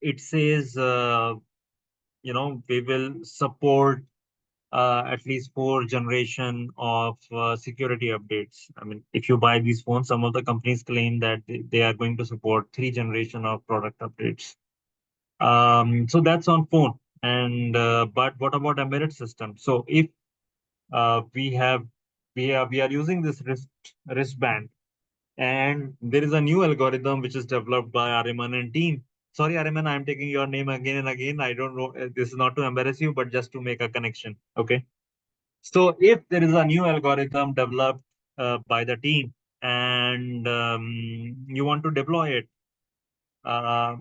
it says, we will support at least 4 generation of security updates. I mean, if you buy these phones, some of the companies claim that they are going to support 3 generation of product updates. So that's on phone. And but what about embedded system? So if we are using this wristband, and there is a new algorithm which is developed by Ariman and team. Sorry, Ariman, I'm taking your name again and again. I don't know. This is not to embarrass you, but just to make a connection. Okay. So if there is a new algorithm developed by the team, and you want to deploy it,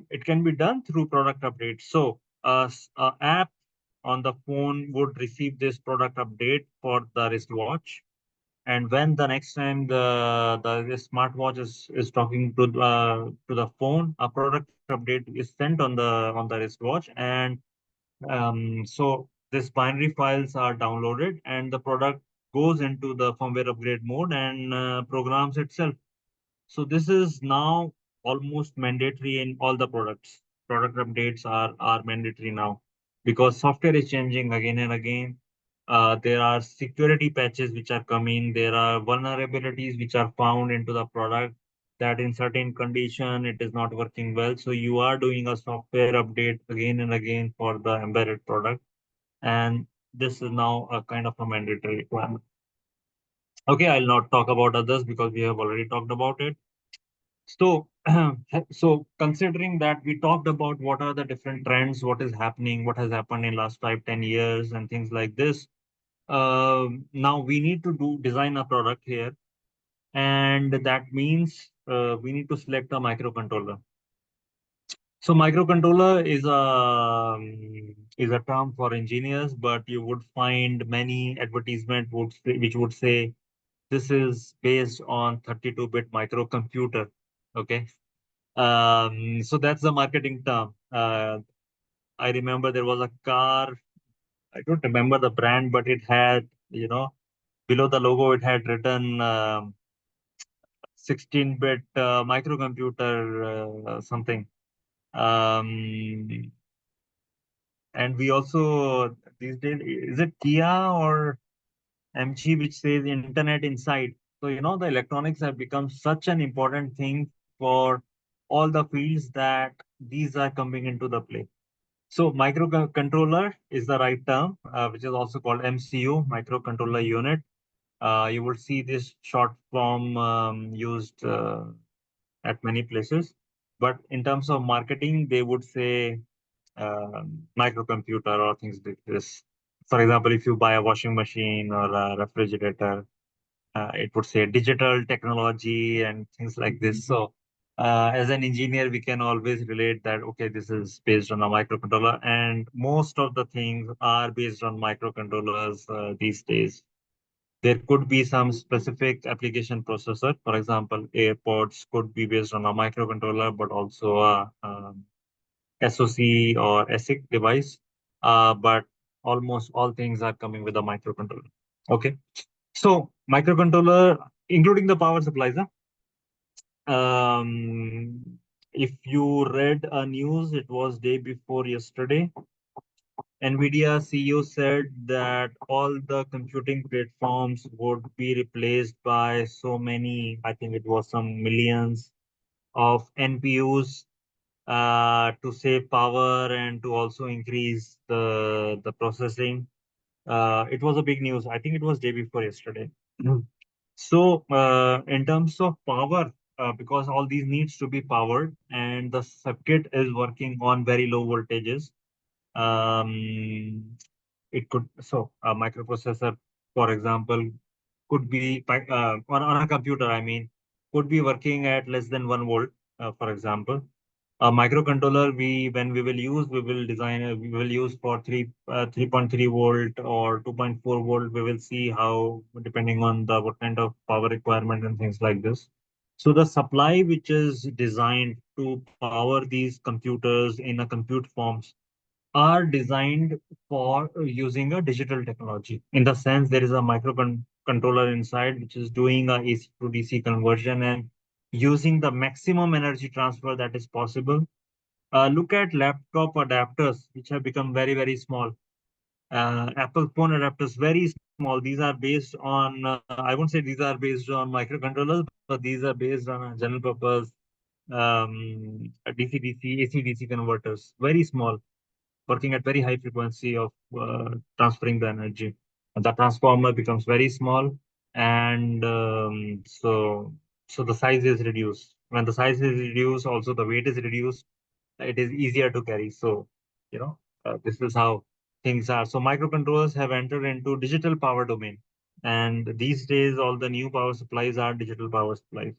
it can be done through product updates. So a app on the phone would receive this product update for the wristwatch. And when the next time the smartwatch is talking to the phone, a product update is sent on the wristwatch, and so this binary files are downloaded, and the product goes into the firmware upgrade mode and programs itself. So this is now almost mandatory in all the products. Product updates are mandatory now because software is changing again and again. There are security patches which are coming. There are vulnerabilities which are found into the product that in certain condition it is not working well. So you are doing a software update again and again for the embedded product, and this is now a kind of a mandatory requirement. Okay, I'll not talk about others because we have already talked about it. So, so considering that we talked about what are the different trends, what is happening, what has happened in last 5, 10 years, and things like this. Now we need to design a product here, and that means we need to select a microcontroller. So microcontroller is a term for engineers, but you would find many advertisement which would say this is based on 32-bit microcomputer. Okay. So that's the marketing term. I remember there was a car. I don't remember the brand, but it had, below the logo, it had written 16-bit microcomputer something. And we also these days, is it Kia or MG which says Internet inside? So the electronics have become such an important thing for all the fields that these are coming into the play. So microcontroller is the right term, which is also called MCU, microcontroller unit. You will see this short form used at many places. But in terms of marketing, they would say microcomputer or things like this. For example, if you buy a washing machine or a refrigerator, it would say digital technology and things like this. So, as an engineer, we can always relate that, okay, this is based on a microcontroller, and most of the things are based on microcontrollers these days. There could be some specific application processor. For example, AirPods could be based on a microcontroller, but also a SoC or ASIC device. But almost all things are coming with a microcontroller. Okay. So microcontroller, including the power supplies. If you read a news, it was day before yesterday. NVIDIA CEO said that all the computing platforms would be replaced by so many, I think it was some millions of NPUs. to save power and to also increase the processing. It was a big news. I think it was day before yesterday. So, in terms of power, because all these needs to be powered, and the circuit is working on very low voltages, um, it could so a microprocessor, for example, could be on a computer. I mean, could be working at less than 1 volt, for example. A microcontroller, when we will use, we will use for 3.3 volt or 2.4 volt. We will see how, depending on the what kind of power requirement and things like this. So the supply which is designed to power these computers in a compute forms are designed for using a digital technology. In the sense, there is a microcontroller inside which is doing a AC to DC conversion and using the maximum energy transfer that is possible. Look at laptop adapters, which have become very, very small. Apple phone adapters, very small. These are based on, I won't say these are based on microcontrollers, but these are based on a general purpose DC-DC, AC-DC converters, very small, working at very high frequency of transferring the energy. And the transformer becomes very small, and so the size is reduced. When the size is reduced, also the weight is reduced. It is easier to carry. So, you know, this is how things are. So microcontrollers have entered into digital power domain, and these days all the new power supplies are digital power supplies.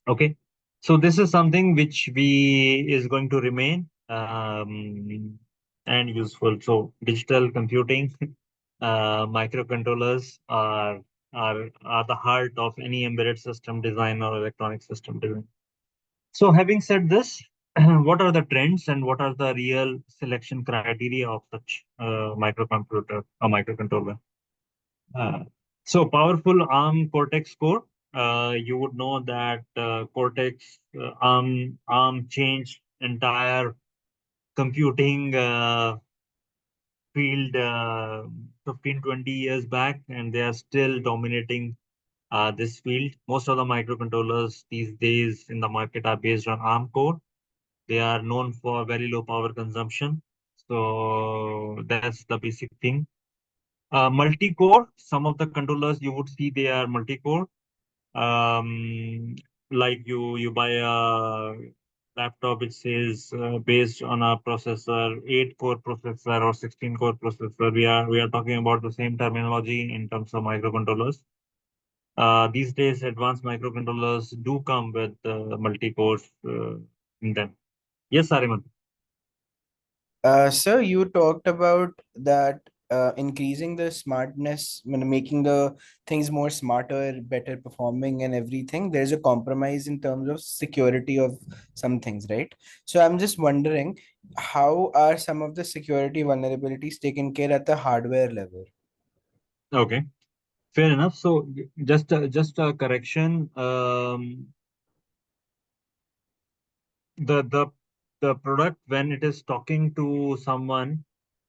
Okay. So this is something which we is going to remain and useful. So digital computing, microcontrollers are the heart of any embedded system design or electronic system design. So having said this, what are the trends and what are the real selection criteria of such microcomputer or microcontroller? Uh, so powerful ARM Cortex core. You would know that Cortex ARM changed entire computing field 15, 20 years back, and they are still dominating this field. Most of the microcontrollers these days in the market are based on ARM core. They are known for very low power consumption. So that's the basic thing. Multi-core, some of the controllers you would see they are multi-core. Um, like you buy a laptop, it says based on a processor, 8-core processor or 16-core processor. We are talking about the same terminology in terms of microcontrollers. These days, advanced microcontrollers do come with multi-cores in them. Yes, Ariman. Sir, you talked about that increasing the smartness, making the things more smarter, better performing, and everything. There's a compromise in terms of security of some things, right? So I'm just wondering, how are some of the security vulnerabilities taken care at the hardware level? Okay, fair enough. So just a correction. The the product, when it is talking to someone,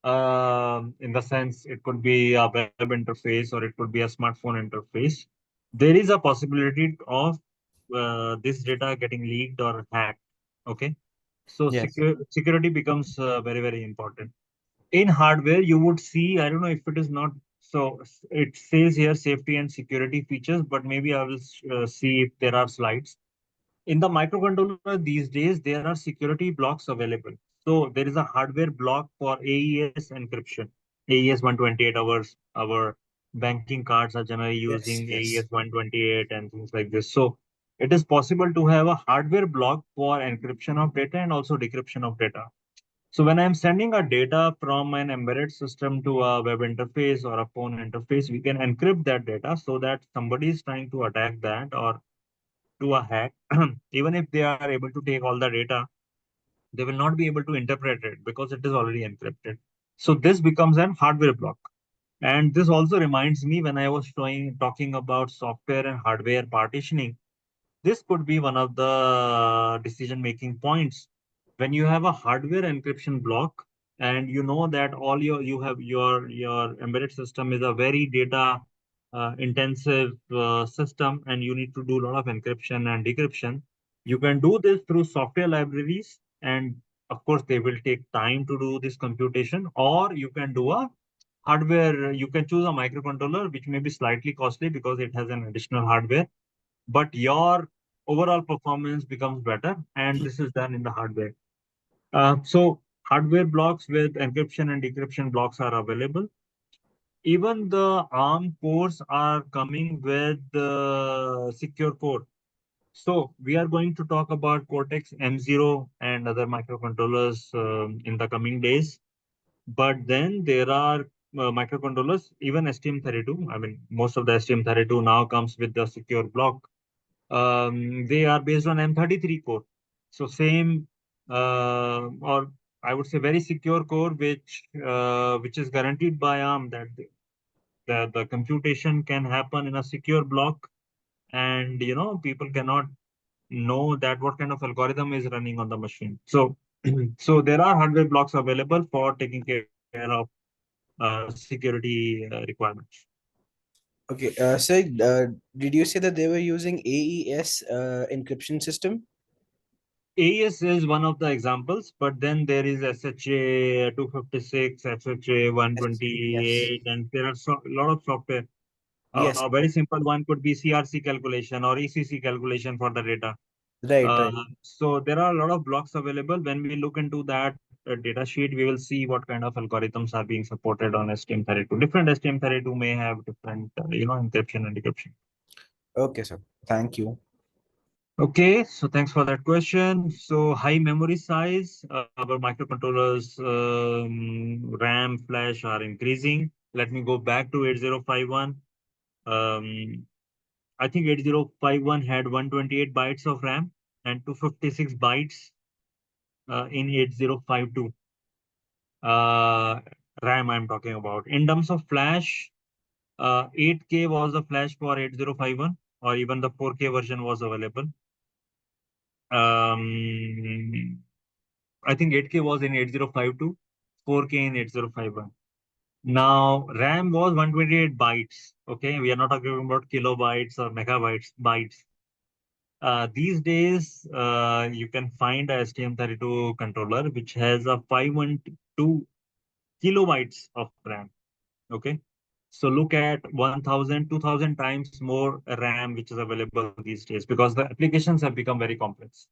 in the sense it could be a web interface or it could be a smartphone interface, there is a possibility of this data getting leaked or hacked. Okay, so Yes. security becomes very, very important. In hardware, you would see, I don't know if it is not so, it says here safety and security features, but maybe I will see if there are slides. In the microcontroller these days, there are security blocks available. So there is a hardware block for AES encryption. AES 128 hours. Our banking cards are generally Yes, using yes. AES 128 and things like this. So it is possible to have a hardware block for encryption of data and also decryption of data. So when I'm sending a data from an embedded system to a web interface or a phone interface, we can encrypt that data so that somebody is trying to attack that or do a hack, even if they are able to take all the data, they will not be able to interpret it because it is already encrypted. So this becomes an hardware block. And this also reminds me when I was talking about software and hardware partitioning, this could be one of the decision-making points. When you have a hardware encryption block and you know that all you have your embedded system is a very data intensive system and you need to do a lot of encryption and decryption, You can do this through software libraries, and of course, they will take time to do this computation, or you can do a hardware. You can choose a microcontroller, which may be slightly costly because it has an additional hardware, but your overall performance becomes better, and this is done in the hardware. So hardware blocks with encryption and decryption blocks are available. Even the ARM cores are coming with the secure core. So we are going to talk about Cortex M0 and other microcontrollers in the coming days. But then there are microcontrollers, even STM32. I mean, most of the STM32 now comes with the secure block. They are based on M33 core. So same, or I would say very secure core, which is guaranteed by ARM that the computation can happen in a secure block, and people cannot know that what kind of algorithm is running on the machine. So so there are hardware blocks available for taking care of security requirements. Okay, so did you say that they were using AES encryption system? AES is one of the examples, but then there is SHA 256, SHA Yes. 128, and there are a lot of software. Yes. A very simple one could be CRC calculation or ECC calculation for the data. Right, right. So there are a lot of blocks available. When we look into that data sheet, we will see what kind of algorithms are being supported on STM32. Different STM32 may have different, encryption and decryption. Okay, sir. Thank you. Okay, so thanks for that question. So high memory size, our microcontrollers, RAM, flash are increasing. Let me go back to 8051. Um, I think 8051 had 128 bytes of RAM and 256 bytes in 8052. Uh, RAM I'm talking about. In terms of flash, 8K was the flash for 8051, or even the 4K version was available. Um, I think 8K was in 8052, 4K in 8051. Now, RAM was 128 bytes. Okay, we are not talking about kilobytes or megabytes, bytes. These days, you can find a STM32 controller which has a 512 kilobytes of RAM. Okay, so look at 1,000, 2,000 times more RAM which is available these days because the applications have become very complex.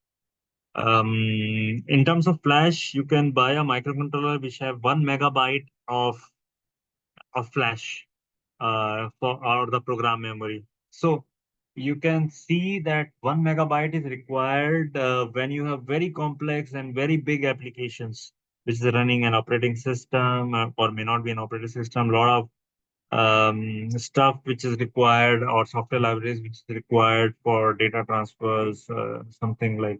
In terms of flash, you can buy a microcontroller which have 1 megabyte of flash for or the program memory. So you can see that 1 megabyte is required when you have very complex and very big applications, which is running an operating system or may not be an operating system. A lot of stuff which is required or software libraries which is required for data transfers, something like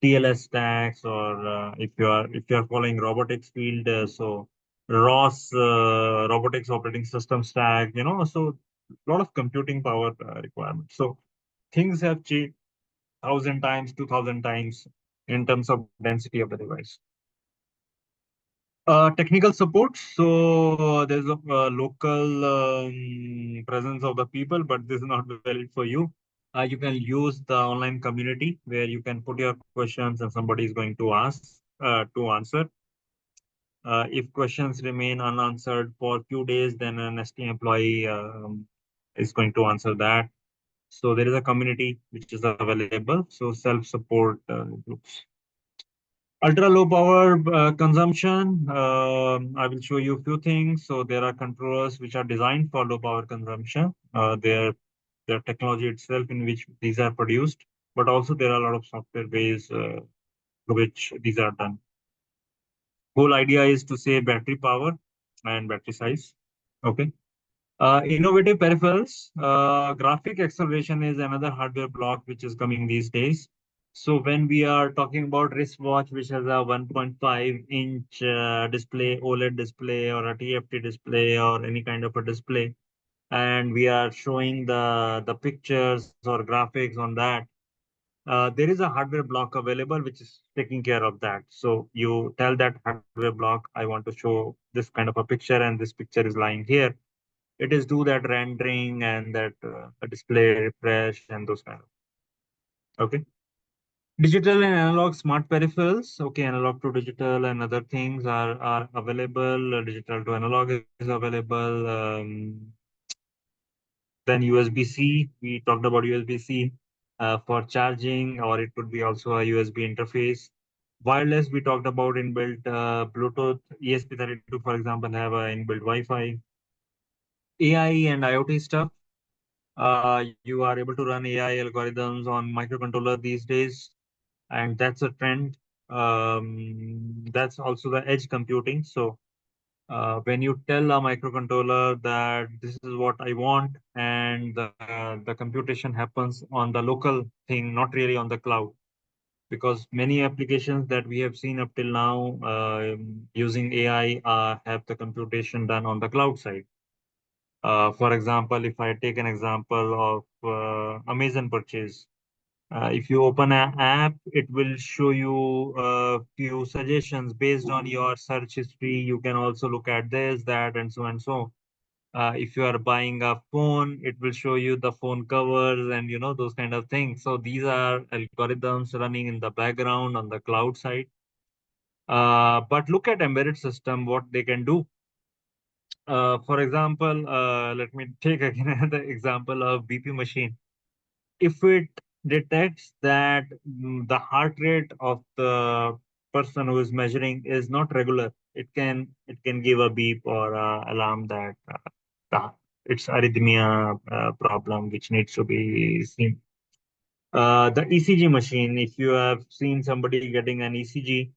TLS stacks, or if you are following robotics field, so ROS robotics operating system stack, so a lot of computing power requirements. So things have changed 1,000 times, 2,000 times in terms of density of the device. Technical support. So there's a local presence of the people, but this is not valid for you. You can use the online community where you can put your questions and somebody is going to answer. If questions remain unanswered for a few days, then an ST employee is going to answer that. So there is a community which is available. So self-support groups. Ultra low power consumption. I will show you a few things. So there are controllers which are designed for low power consumption. Their technology itself in which these are produced, but also there are a lot of software ways through which these are done. Whole idea is to save battery power and battery size. Okay. Innovative peripherals. Graphic acceleration is another hardware block which is coming these days. So when we are talking about wristwatch, which has a 1.5-inch display, OLED display, or a TFT display, or any kind of a display, and we are showing the pictures or graphics on that, there is a hardware block available which is taking care of that. So you tell that hardware block, I want to show this kind of a picture, and this picture is lying here. It is do that rendering and that display refresh and those kind of. Okay. Digital and analog smart peripherals. Okay, analog to digital and other things are available. Digital to analog is available. Then USB-C. We talked about USB-C for charging, or it could be also a USB interface. Wireless, we talked about inbuilt Bluetooth. ESP32, for example, have a inbuilt Wi-Fi. AI and IoT stuff. You are able to run AI algorithms on microcontroller these days, and that's a trend. That's also the edge computing. So when you tell a microcontroller that this is what I want, and the computation happens on the local thing, not really on the cloud, because many applications that we have seen up till now using AI have the computation done on the cloud side. For example, if I take an example of Amazon purchase, if you open an app, it will show you a few suggestions based on your search history. You can also look at this, that, and so and so. If you are buying a phone, it will show you the phone covers and those kind of things. So these are algorithms running in the background on the cloud side. But look at embedded system, what they can do. For example, let me take again another example of BP machine. If it detects that the heart rate of the person who is measuring is not regular, it can give a beep or alarm that the- it's arrhythmia problem which needs to be seen. The ECG machine, if you have seen somebody getting an ECG,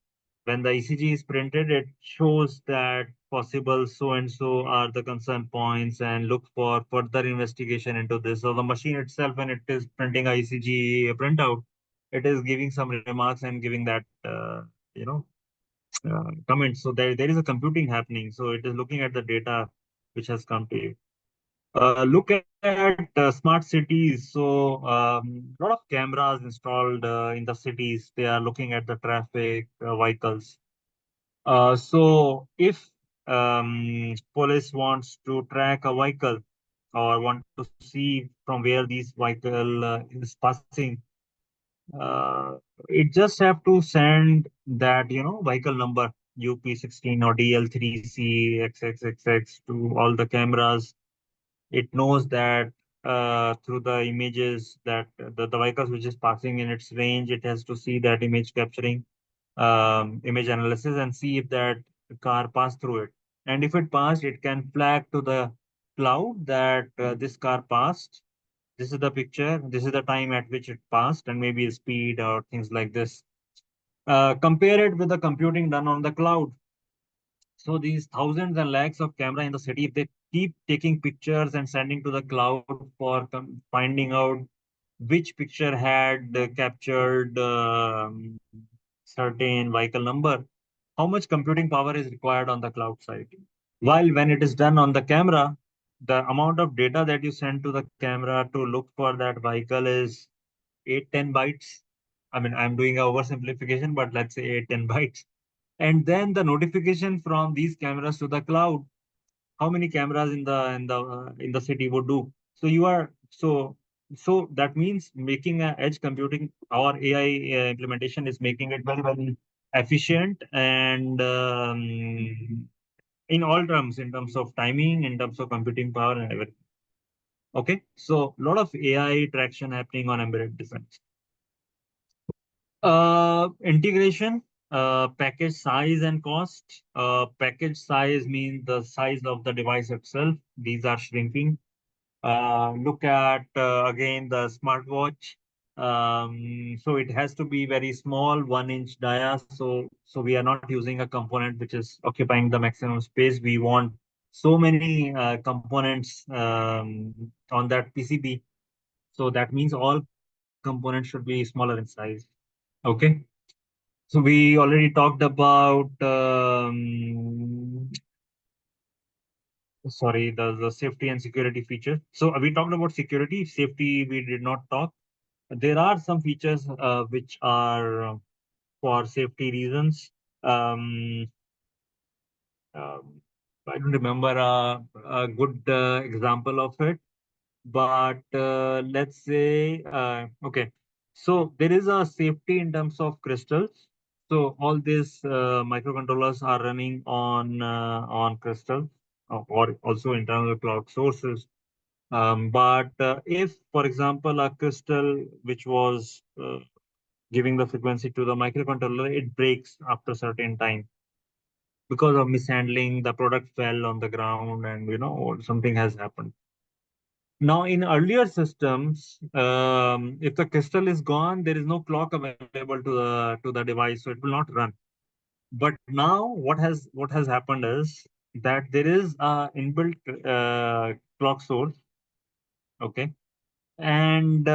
when the ECG is printed, it shows that possible so and so are the concern points and look for further investigation into this. So the machine itself, when it is printing a ECG printout, it is giving some remarks and giving that you know comments. So there is a computing happening. So it is looking at the data which has come to you. Look at smart cities. So, a lot of cameras installed in the cities. They are looking at the traffic, vehicles. So, if police wants to track a vehicle or want to see from where these vehicle is passing, uh, it just have to send that vehicle number UP16 or DL3C XXXX to all the cameras. It knows that through the images that the vehicles which is passing in its range, it has to see that image capturing, image analysis, and see if that car passed through it. And if it passed, it can flag to the cloud that this car passed. This is the picture. This is the time at which it passed, and maybe speed or things like this. Compare it with the computing done on the cloud. So these thousands and lakhs of camera in the city, if they keep taking pictures and sending to the cloud for finding out which picture had captured certain vehicle number, how much computing power is required on the cloud side? While when it is done on the camera, the amount of data that you send to the camera to look for that vehicle is 8-10 bytes. I mean, I'm doing a oversimplification, but let's say 8-10 bytes. And then the notification from these cameras to the cloud, how many cameras in the city would do. So you are so that means making a edge computing or AI implementation is making it very very efficient, and in all terms, in terms of timing, in terms of computing power and everything. Okay, so a lot of AI traction happening on embedded designs. Integration, package size and cost. Package size means the size of the device itself. These are shrinking. Look at again the smartwatch. So it has to be very small, 1 inch dia. So we are not using a component which is occupying the maximum space. We want so many components on that PCB. So that means all components should be smaller in size. Okay. So we already talked about sorry, the safety and security features. So we talked about security, safety we did not talk. There are some features which are for safety reasons. Um, um, I don't remember a good example of it, but let's say okay. So there is a safety in terms of crystals. So all these microcontrollers are running on crystals or also internal clock sources. But if, for example, a crystal which was giving the frequency to the microcontroller, it breaks after a certain time because of mishandling, the product fell on the ground, and or something has happened. Now, in earlier systems, if the crystal is gone, there is no clock available to the device, so it will not run. But now, what has happened is that there is a inbuilt clock source, okay, and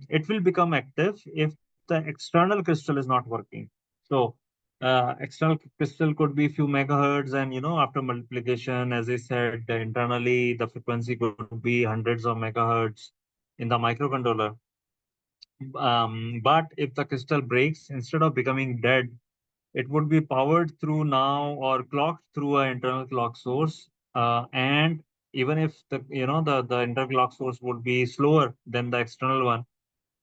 it will become active if the external crystal is not working. So, external crystal could be few megahertz, and after multiplication, as I said, internally the frequency could be hundreds of megahertz in the microcontroller. But if the crystal breaks, instead of becoming dead, it would be powered through now or clocked through an internal clock source. And even if the internal clock source would be slower than the external one,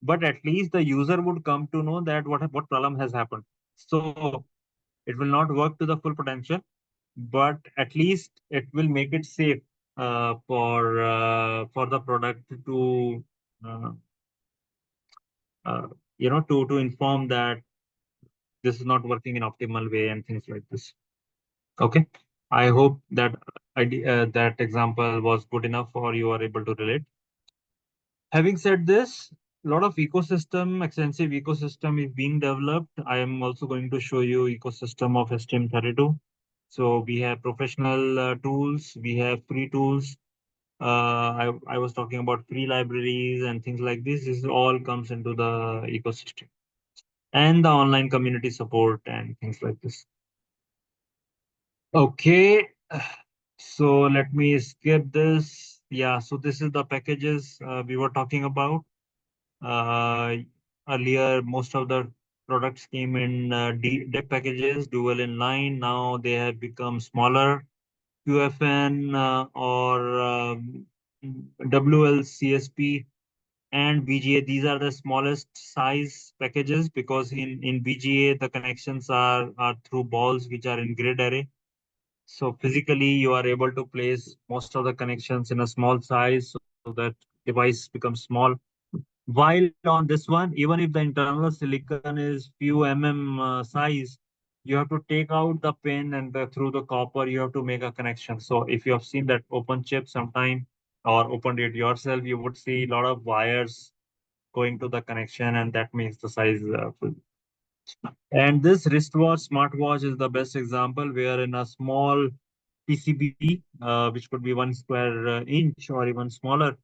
but at least the user would come to know that what problem has happened. So it will not work to the full potential, but at least it will make it safe for the product to uh, uh, to inform that this is not working in optimal way and things like this. Okay, I hope that that example was good enough or you are able to relate. Having said this, a lot of extensive ecosystem is being developed. I am also going to show you ecosystem of STM32. So we have professional tools, we have free tools. I was talking about free libraries and things like this. This all comes into the ecosystem and the online community support and things like this. Okay, so let me skip this. Yeah, so this is the packages we were talking about. Uh, Earlier, most of the products came in DEC packages, dual inline. Now they have become smaller, QFN or WLCSP and VGA. These are the smallest size packages because in VGA the connections are through balls which are in grid array. So physically, you are able to place most of the connections in a small size so that device becomes small. While on this one, even if the internal silicon is few size, you have to take out the pin and through the copper, you have to make a connection. So if you have seen that open chip sometime or opened it yourself, you would see a lot of wires going to the connection, and that makes the size full. And this wristwatch, smartwatch is the best example where in a small PCB, which could be 1 square inch or even smaller,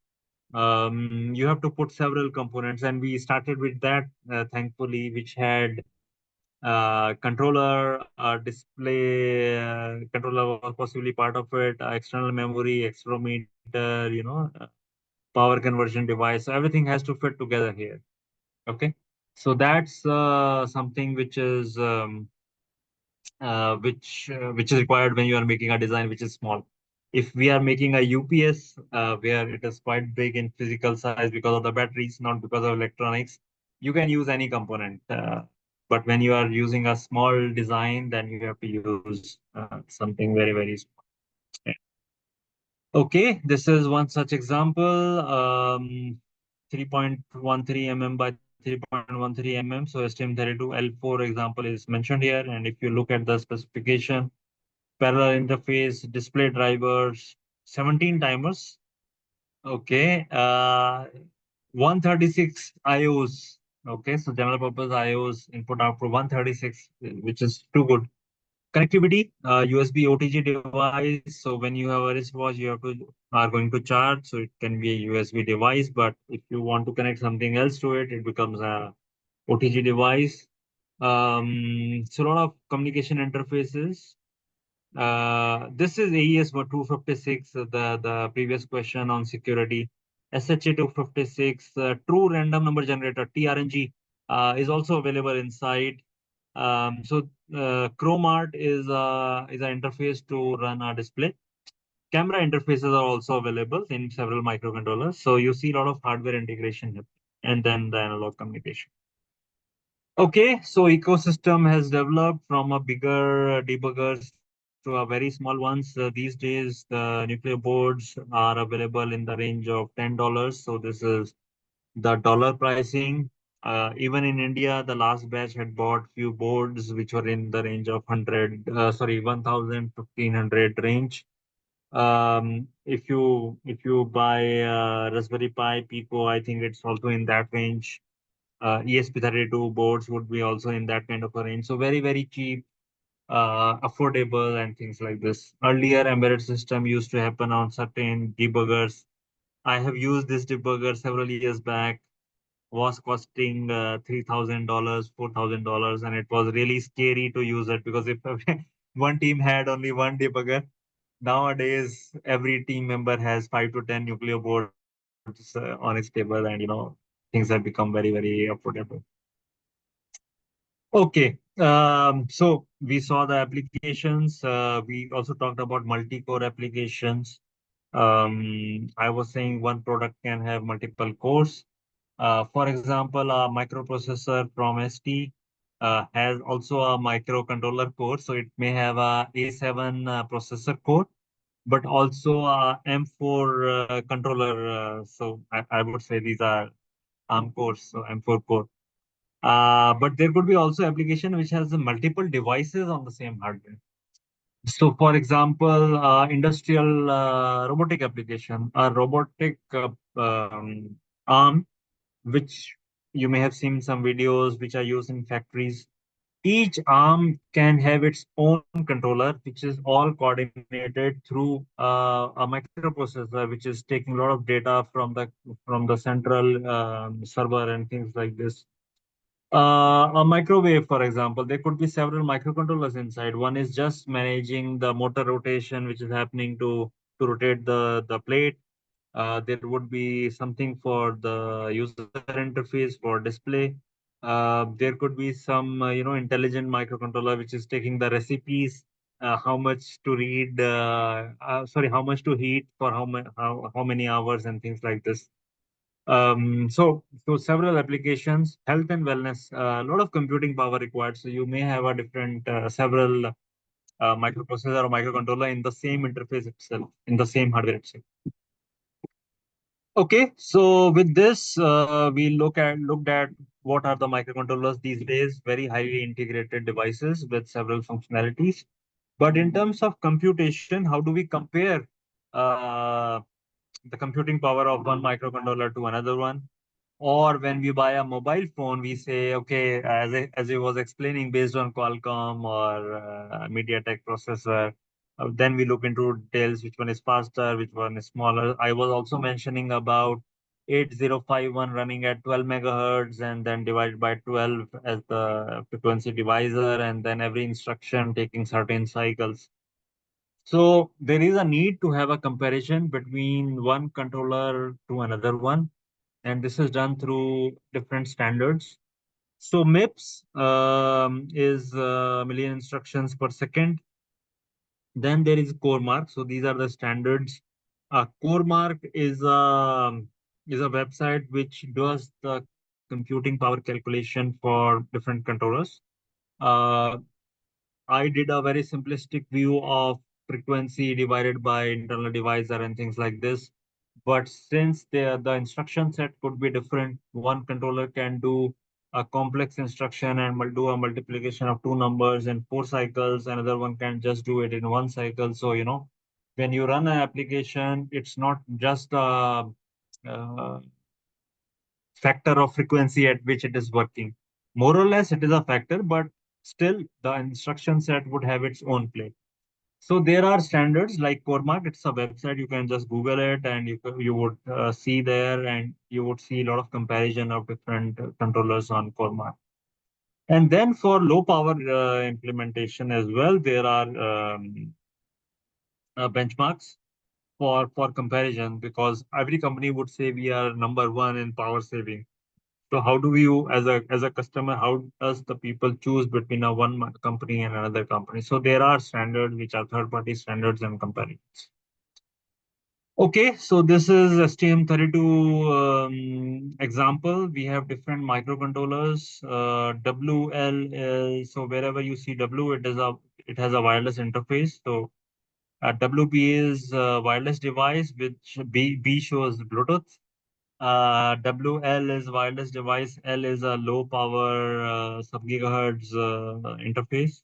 you have to put several components. And we started with that, thankfully, which had controller, controller was possibly part of it, external memory, accelerometer, power conversion device. So everything has to fit together here. Okay. So that's something which is required when you are making a design which is small. If we are making a UPS where it is quite big in physical size because of the batteries, not because of electronics, you can use any component. But when you are using a small design, then you have to use something very, very small. Yeah. Okay, this is one such example. 3.13 mm by 3.13 mm. So STM32L4 example is mentioned here. And if you look at the specification, parallel interface, display drivers, 17 timers. Okay. 136 IOs. Okay. So general purpose IOs, input output 136, which is too good. Connectivity, USB OTG device. So when you have a wristwatch, you are going to charge. So it can be a USB device, but if you want to connect something else to it, it becomes a OTG device. So a lot of communication interfaces. This is AES for 256, the previous question on security. SHA 256, true random number generator, TRNG, is also available inside. ChromeArt is an interface to run a display. Camera interfaces are also available in several microcontrollers. So you see a lot of hardware integration here, and then the analog communication. Okay, so ecosystem has developed from a bigger debuggers to a very small ones. These days, the nuclear boards are available in the range of $10. So this is the dollar pricing. Even in India, the last batch had bought few boards which were in the range of 100, sorry, 1,000, 1,500 range. If you buy Raspberry Pi Pico, I think it's also in that range. ESP32 boards would be also in that kind of a range. So very, very cheap, affordable, and things like this. Earlier, embedded system used to happen on certain debuggers. I have used this debugger several years back. Was costing $3,000, $4,000, and it was really scary to use it because if one team had only one debugger, nowadays every team member has 5 to 10 nuclear boards on its table, and things have become very, very affordable. Okay. So we saw the applications. We also talked about multi-core applications. I was saying one product can have multiple cores. For example, a microprocessor from ST has also a microcontroller core. So it may have a A7 processor core, but also a M4 controller. So I would say these are ARM cores, so M4 core. But there could be also application which has multiple devices on the same hardware. So, for example, industrial robotic application, a robotic arm, which you may have seen some videos which are used in factories. Each arm can have its own controller, which is all coordinated through a microprocessor, which is taking a lot of data from the central server and things like this. A microwave, for example, there could be several microcontrollers inside. One is just managing the motor rotation, which is happening to rotate the plate. There would be something for the user interface for display. There could be some, intelligent microcontroller which is taking the recipes, how much to read, how much to heat for how many hours and things like this. So several applications, health and wellness, a lot of computing power required. So you may have a different, several microprocessor or microcontroller in the same interface itself, in the same hardware itself. Okay, so with this, we looked at what are the microcontrollers these days, very highly integrated devices with several functionalities. But in terms of computation, how do we compare uh, the computing power of one microcontroller to another one? Or when we buy a mobile phone, we say, okay, as I was explaining, based on Qualcomm or MediaTek processor, then we look into details, which one is faster, which one is smaller. I was also mentioning about 8051 running at 12 megahertz and then divided by 12 as the frequency divisor, and then every instruction taking certain cycles. So there is a need to have a comparison between one controller to another one, and this is done through different standards. So MIPS is a million instructions per second. Then there is core mark. So these are the standards. Core mark is a website which does the computing power calculation for different controllers. Uh, I did a very simplistic view of frequency divided by internal divisor and things like this. But since the instruction set could be different, one controller can do a complex instruction and do a multiplication of two numbers in 4 cycles. Another one can just do it in 1 cycle. So, when you run an application, it's not just a, uh factor of frequency at which it is working. More or less, it is a factor, but still the instruction set would have its own play. So there are standards like Cormac. It's a website. You can just Google it, and you would see there, and you would see a lot of comparison of different controllers on Cormac. And then for low power implementation as well, there are benchmarks for comparison, because every company would say we are number one in power saving. So how do you, as a customer, how does the people choose between a company and another company? So there are standards which are third party standards and comparisons. Okay, so this is STM32 example. We have different microcontrollers. WL is, so wherever you see W, it has a wireless interface. So WP is a wireless device, which B shows Bluetooth. WL is wireless device. L is a low power sub-gigahertz interface.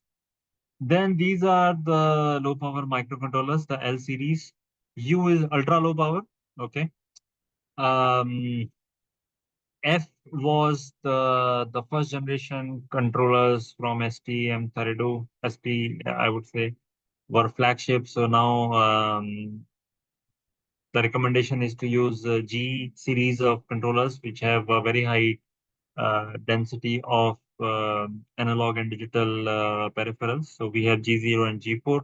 Then these are the low power microcontrollers, the L series. U is ultra low power. Okay. Um, F was the first generation controllers from STM32. ST, I would say, were flagship. So now the recommendation is to use G series of controllers, which have a very high density of analog and digital peripherals. So we have G0 and G4.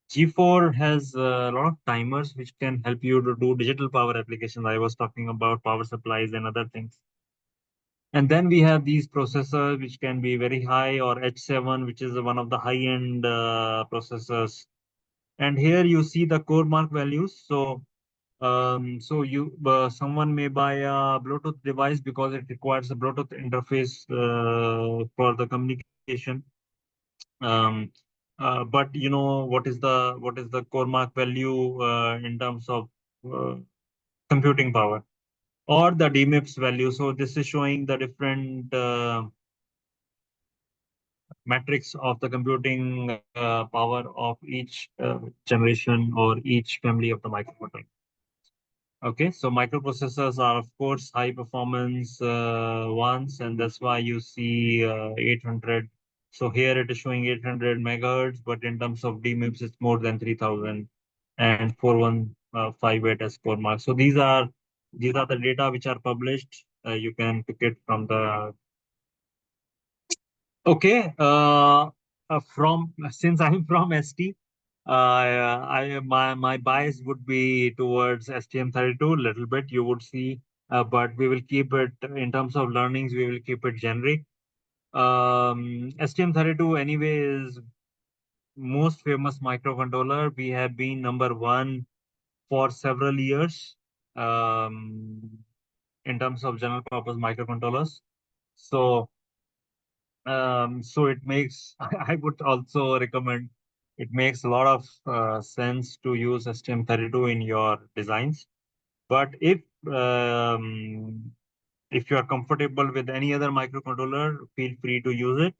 G4 has a lot of timers which can help you to do digital power applications. I was talking about power supplies and other things. And then we have these processors which can be very high, or H7, which is one of the high-end processors. And here you see the core mark values. So someone may buy a Bluetooth device because it requires a Bluetooth interface for the communication. Um, but you know what is the core mark value in terms of uh, computing power, or the DMIPS value. So this is showing the different metrics of the computing power of each generation or each family of the microcontroller. Okay, so microprocessors are, of course, high performance ones, and that's why you see 800. So here it is showing 800 megahertz, but in terms of DMIPS, it's more than 3000 and 4158 as core mark. So these are the data which are published. You can pick it from the. Okay, from since I'm from ST, my bias would be towards STM32 a little bit. You would see, but we will keep it in terms of learnings. We will keep it generic. STM32 anyway is most famous microcontroller. We have been number one for several years in terms of general purpose microcontrollers. So. So it makes, I would also recommend, it makes a lot of sense to use STM32 in your designs. But if you are comfortable with any other microcontroller, feel free to use it.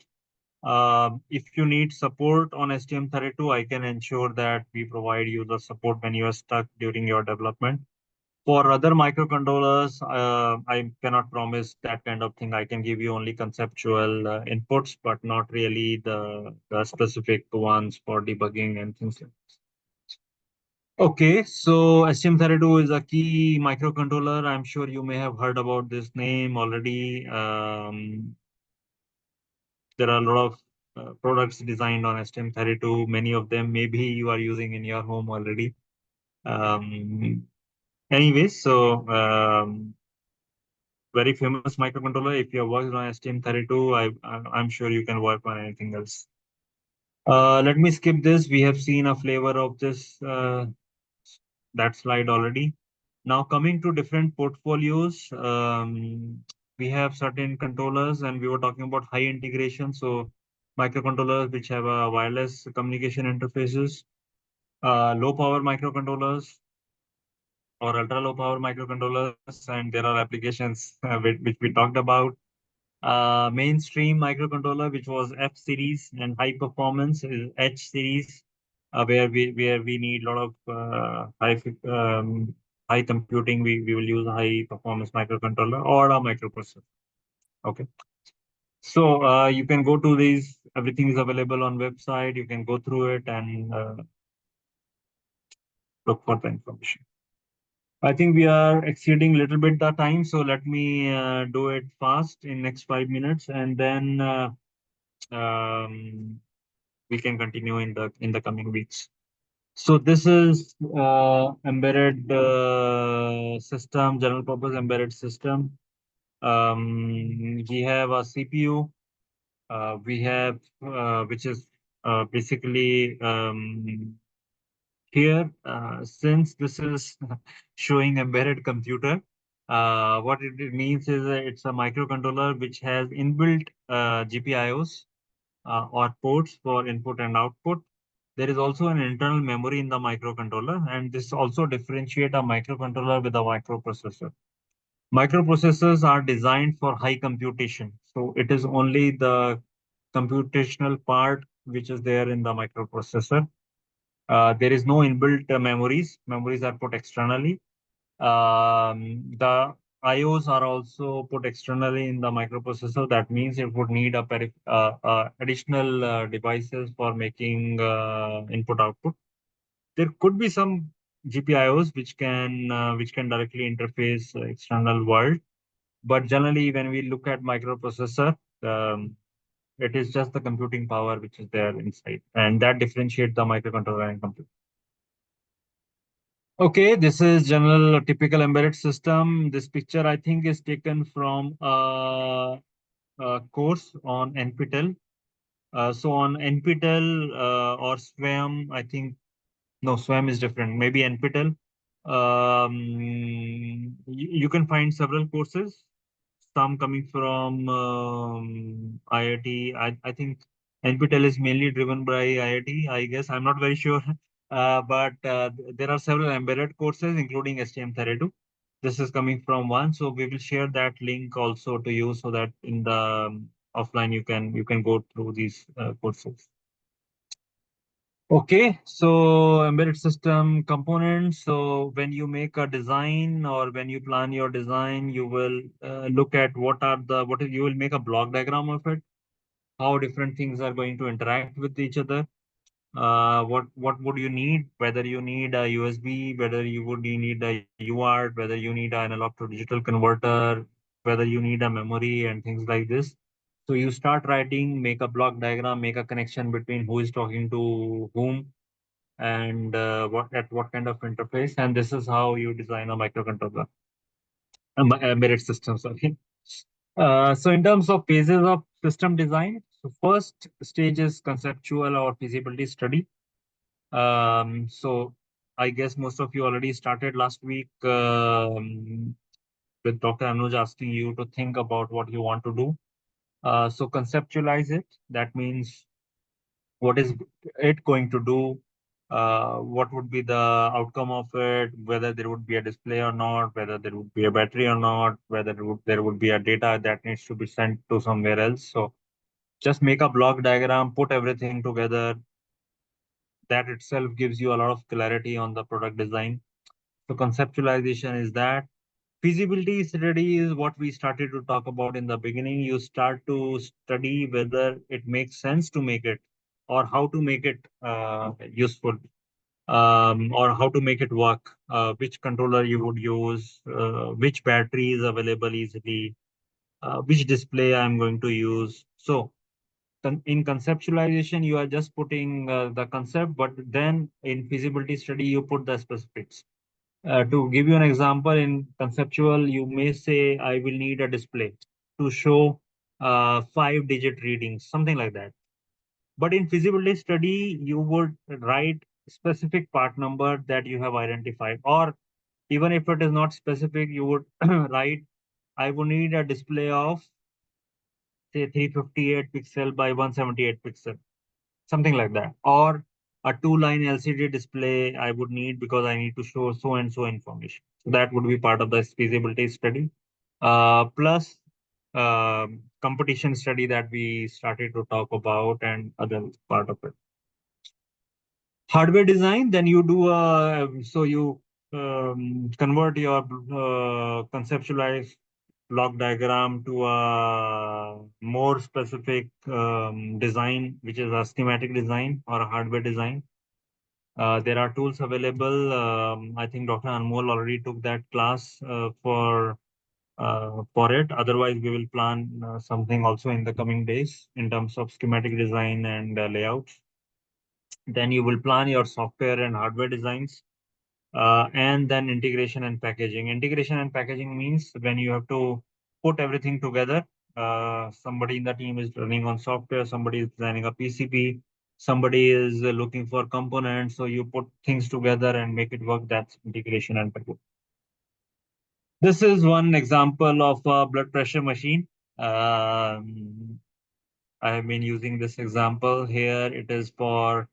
If you need support on STM32, I can ensure that we provide you the support when you are stuck during your development. For other microcontrollers, I cannot promise that kind of thing. I can give you only conceptual inputs, but not really the specific ones for debugging and things like that. Okay, so STM32 is a key microcontroller. I'm sure you may have heard about this name already. There are a lot of products designed on STM32. Many of them maybe you are using in your home already. Anyways, so very famous microcontroller. If you have worked on STM32, I'm sure you can work on anything else. Let me skip this. We have seen a flavor of this that slide already. Now coming to different portfolios, we have certain controllers, and we were talking about high integration. So microcontrollers which have a wireless communication interfaces, low power microcontrollers or ultra low power microcontrollers, and there are applications which we talked about. Mainstream microcontroller, which was F series, and high performance is H series, where we need a lot of high computing. We will use a high performance microcontroller or a microprocessor. Okay. So you can go to these. Everything is available on website. You can go through it and look for the information. I think we are exceeding a little bit the time, so let me do it fast in next 5 minutes, and then um, we can continue in the coming weeks. So this is embedded system, general purpose embedded system. We have a CPU. We have which is basically Here, since this is showing embedded computer, what it means is it's a microcontroller which has inbuilt GPIOs or ports for input and output. There is also an internal memory in the microcontroller, and this also differentiate a microcontroller with a microprocessor. Microprocessors are designed for high computation, so it is only the computational part which is there in the microprocessor. There is no inbuilt memories. Memories are put externally. The IOs are also put externally in the microprocessor. That means it would need additional devices for making input output. There could be some GPIOs which can directly interface external world, but generally when we look at microprocessor, it is just the computing power which is there inside, and that differentiates the microcontroller and computer. Okay, this is general typical embedded system. This picture I think is taken from a course on NPTEL. So on NPTEL or SWAM, I think no, SWAM is different. Maybe NPTEL. You can find several courses. Some coming from IIT. I think NPTEL is mainly driven by IIT. I guess I'm not very sure, but there are several embedded courses, including STM32. This is coming from one, so we will share that link also to you, so that in the offline you can go through these courses. Okay, so embedded system components. So when you make a design or when you plan your design, you will look at you will make a block diagram of it, how different things are going to interact with each other. What would you need? Whether you need a USB, whether you need a UART, whether you need an analog to digital converter, whether you need a memory and things like this. So you start writing, make a block diagram, make a connection between who is talking to whom, and what kind of interface, and this is how you design a microcontroller, embedded system. Sorry. So in terms of phases of system design, so first stage is conceptual or feasibility study. So I guess most of you already started last week with Dr. Anuj asking you to think about what you want to do. So conceptualize it. That means what is it going to do, what would be the outcome of it, whether there would be a display or not, whether there would be a battery or not, whether there would be a data that needs to be sent to somewhere else. So just make a block diagram, put everything together. That itself gives you a lot of clarity on the product design. So conceptualization is that. Feasibility study is what we started to talk about in the beginning. You start to study whether it makes sense to make it, or how to make it useful, or how to make it work, which controller you would use, which battery is available easily, which display I'm going to use. So in conceptualization, you are just putting the concept, but then in feasibility study, you put the specifics. To give you an example, in conceptual, you may say, I will need a display to show 5-digit readings, something like that. But in feasibility study, you would write specific part number that you have identified, or even if it is not specific, you would write, I would need a display of say 358 pixel by 178 pixel, something like that, or a 2-line LCD display I would need because I need to show so and so information. So that would be part of the feasibility study, plus competition study that we started to talk about and other part of it. Hardware design, then you do so you convert your conceptualized block diagram to a more specific design, which is a schematic design or a hardware design. There are tools available. I think Dr. Anmol already took that class for it. Otherwise, we will plan something also in the coming days in terms of schematic design and layouts. Then you will plan your software and hardware designs, and then integration and packaging. Integration and packaging means when you have to put everything together. Somebody in the team is running on software, somebody is designing a PCB, somebody is looking for components, so you put things together and make it work. That's integration and control. This is one example of a blood pressure machine. Um, I have been using this example here. It is for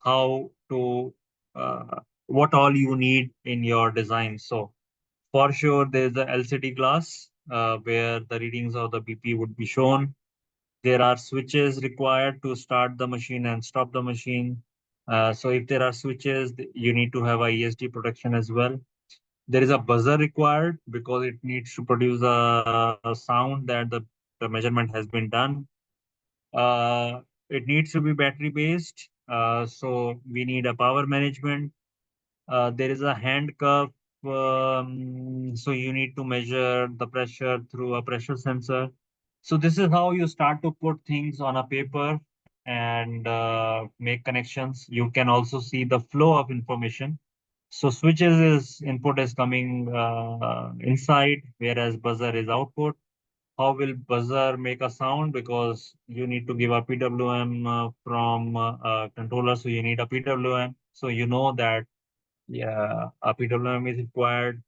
how to what all you need in your design. So for sure, there's a LCD glass where the readings of the BP would be shown. There are switches required to start the machine and stop the machine. So if there are switches, you need to have a ESD protection as well. There is a buzzer required because it needs to produce a sound that the measurement has been done. It needs to be battery based. So we need a power management. There is a hand cuff. So you need to measure the pressure through a pressure sensor. So this is how you start to put things on a paper and make connections. You can also see the flow of information. So switches is input is coming inside, whereas buzzer is output. How will buzzer make a sound? Because you need to give a PWM from controller, so you need a PWM. So you know that yeah, a PWM is required.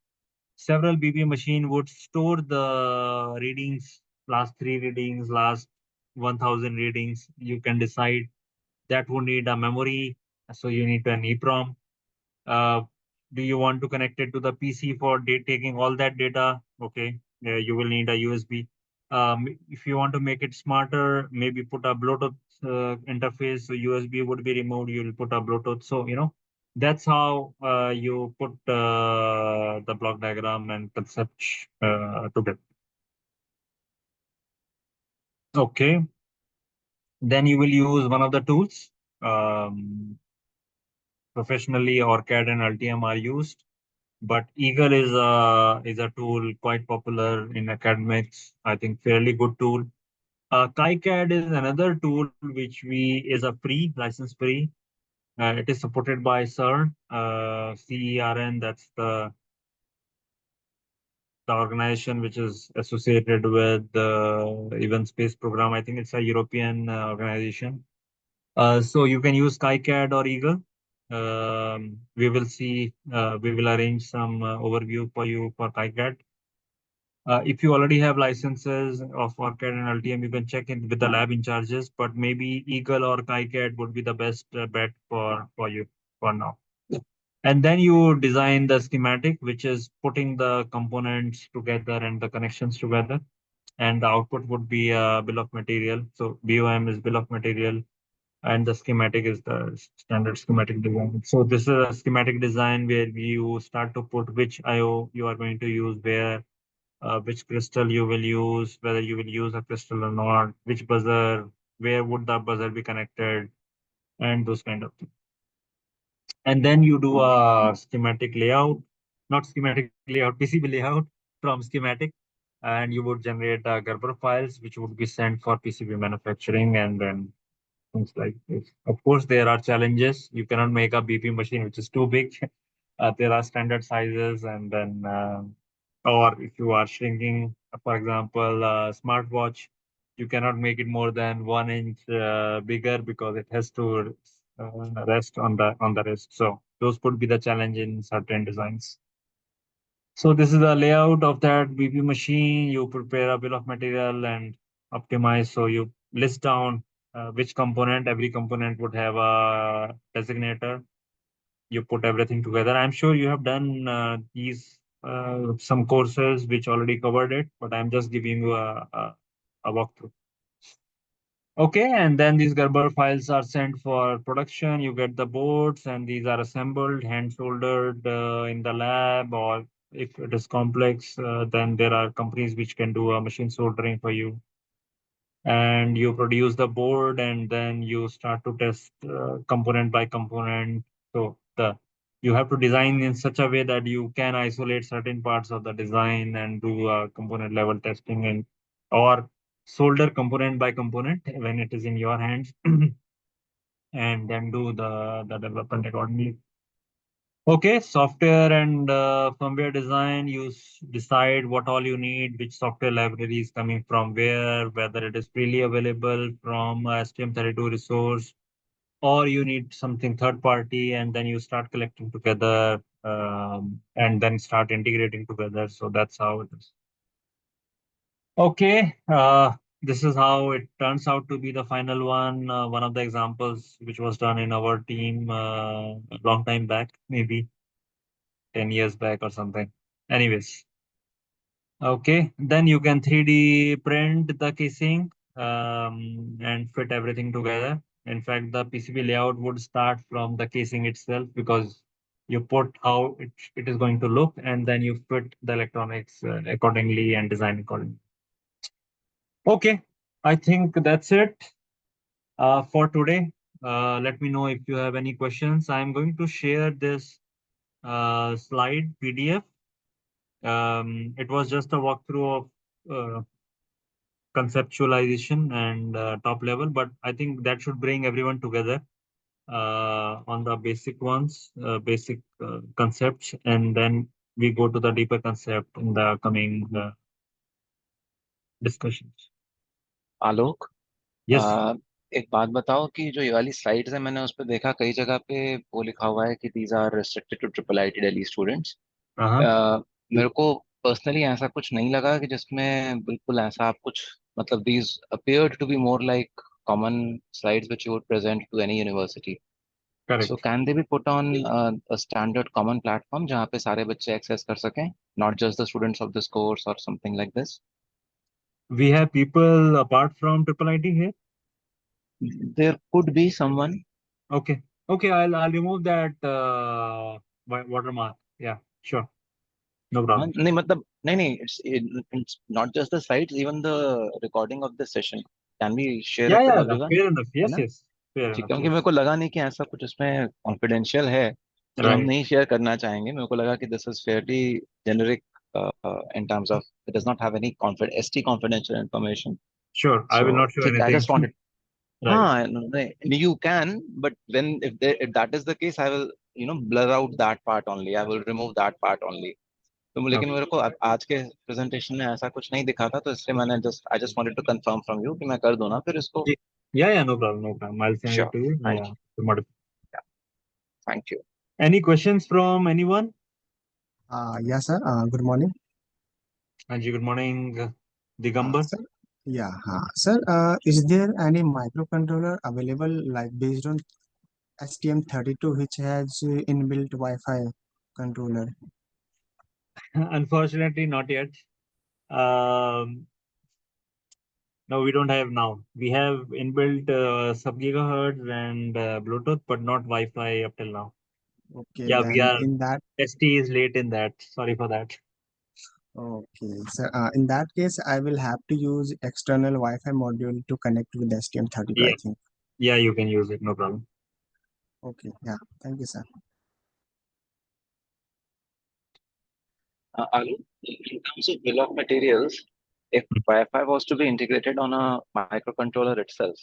Several BP machine would store the readings, last three readings, last 1000 readings. You can decide that would need a memory, so you need an EEPROM. Uh, do you want to connect it to the PC for taking all that data? Okay, you will need a USB. If you want to make it smarter, maybe put a Bluetooth interface. So USB would be removed. You'll put a Bluetooth. So that's how you put the block diagram and concept together. Okay, then you will use one of the tools. Professionally, OrCAD and Altium are used. But Eagle is a tool quite popular in academics. I think fairly good tool. KiCad is another tool which we is a free, license free. It is supported by CERN, CERN. That's the organization which is associated with the even space program. I think it's a European organization. So you can use KiCad or Eagle. We will see. We will arrange some overview for you for KiCad. If you already have licenses of OrCAD and Altium, you can check in with the lab in charges, but maybe Eagle or KiCad would be the best bet for you for now. And then you design the schematic, which is putting the components together and the connections together. And the output would be a bill of material. So BOM is bill of material, and the schematic is the standard schematic design. So this is a schematic design where you start to put which IO you are going to use where, which crystal you will use, whether you will use a crystal or not, which buzzer, where would the buzzer be connected, and those kind of things. And then you do a schematic layout, not schematic layout, PCB layout from schematic, and you would generate Gerber files, which would be sent for PCB manufacturing and then things like this. Of course, there are challenges. You cannot make a BP machine which is too big. There are standard sizes, and then or if you are shrinking, for example, smartwatch, you cannot make it more than 1 inch bigger because it has to rest on the wrist. So those could be the challenge in certain designs. So this is the layout of that BP machine. You prepare a bill of material and optimize. So you list down which component, every component would have a designator. You put everything together. I'm sure you have done these some courses which already covered it, but I'm just giving you a walkthrough. Okay, and then these Gerber files are sent for production. You get the boards, and these are assembled, hand soldered in the lab, or if it is complex, then there are companies which can do a machine soldering for you. And you produce the board, and then you start to test component by component. So the you have to design in such a way that you can isolate certain parts of the design and do component level testing and or solder component by component when it is in your hands and then do the development accordingly. Okay, software and firmware design, you decide what all you need, which software library is coming from where, whether it is freely available from STM32 resource, or you need something third party, and then you start collecting together, and then start integrating together. So that's how it is. Okay, this is how it turns out to be the final one. One of the examples which was done in our team a long time back, maybe 10 years back or something. Anyways, okay, then you can 3D print the casing and fit everything together. In fact, the PCB layout would start from the casing itself, because you put how it is going to look, and then you fit the electronics accordingly and design accordingly. Okay, I think that's it for today. Let me know if you have any questions. I'm going to share this slide PDF. It was just a walkthrough of conceptualization and top level, but I think that should bring everyone together on the basic ones, basic concepts, and then we go to the deeper concept in the coming discussions. Alok, Yes. एक बात बताओ कि जो ये वाली slides है, मैंने उस पर देखा कई जगह पे वो लिखा हुआ है कि these are restricted to triple IT Delhi students. Uh-huh. मेरे को पर्सनली ऐसा कुछ नहीं लगा कि जिसमें बिल्कुल ऐसा आप कुछ, मतलब these appeared to be more like common slides which you would present to any university. So Correct. Can they be put on a standard common platform जहाँ पे सारे बच्चे एक्सेस कर सकें, not just the students of this course और something like this? We have people apart from Triple IT here. There could be someone. Okay. Okay, I'll remove that watermark. Yeah, sure. No हाँ, problem. नहीं मतलब, नहीं नहीं, it's not just the slides, even the recording of the session can be share Yeah, it with yeah, everyone, fair enough. है Yes, ना? yes. Fair ठीक, enough. क्योंकि मेरे Yes. को लगा नहीं कि ऐसा कुछ इसमें कॉन्फिडेंशियल है जो हम Right. नहीं शेयर करना चाहेंगे। मेरे को लगा कि this is fairly generic in terms of it does not have any ST confidential information. Sure. I so will not show ठीक, आई anything. Just wanted, Right. हाँ, you can, but when if that is the case, I will blur out that part only. I will remove that part only. तो लेकिन Okay. मेरे को आज के presentation में ऐसा कुछ नहीं दिखा था, तो इसलिए मैंने I just wanted to confirm from you कि मैं कर दूं ना फिर इसको। Yeah, yeah, no problem, no problem. I'll send it sure, to you. Thank Yeah. You, thank you. Any questions from anyone? Yeah, sir. Good morning. Anji, good morning, Digambar. Sir. Yeah, sir. Is there any microcontroller available like based on STM32 which has inbuilt Wi-Fi controller? Unfortunately, not yet. Um, no, we don't have now. We have inbuilt sub-gigahertz and Bluetooth, but not Wi-Fi up till now. Okay, Yeah, we then are. in that, ST is late in that. Sorry for that. okay, sir. In that case, I will have to use external Wi-Fi module to connect with STM32, I Yeah, think. yeah, you can use it, no problem. Okay, yeah. Thank you, sir. Alu, in terms of bill of materials, if Wi-Fi was to be integrated on a microcontroller itself,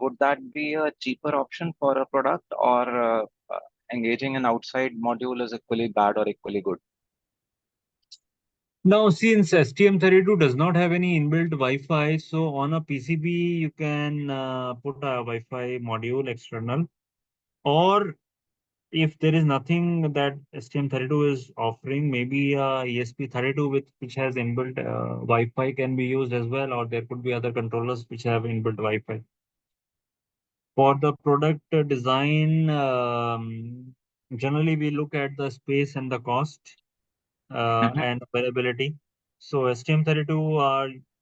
would that be a cheaper option for a product, or engaging an outside module is equally bad or equally good? Now, since STM32 does not have any inbuilt Wi-Fi, so on a PCB you can put a Wi-Fi module external, or if there is nothing that STM32 is offering, maybe ESP32 which has inbuilt Wi-Fi can be used as well, or there could be other controllers which have inbuilt Wi-Fi. For the product design, generally we look at the space and the cost Mhm. and availability. So STM32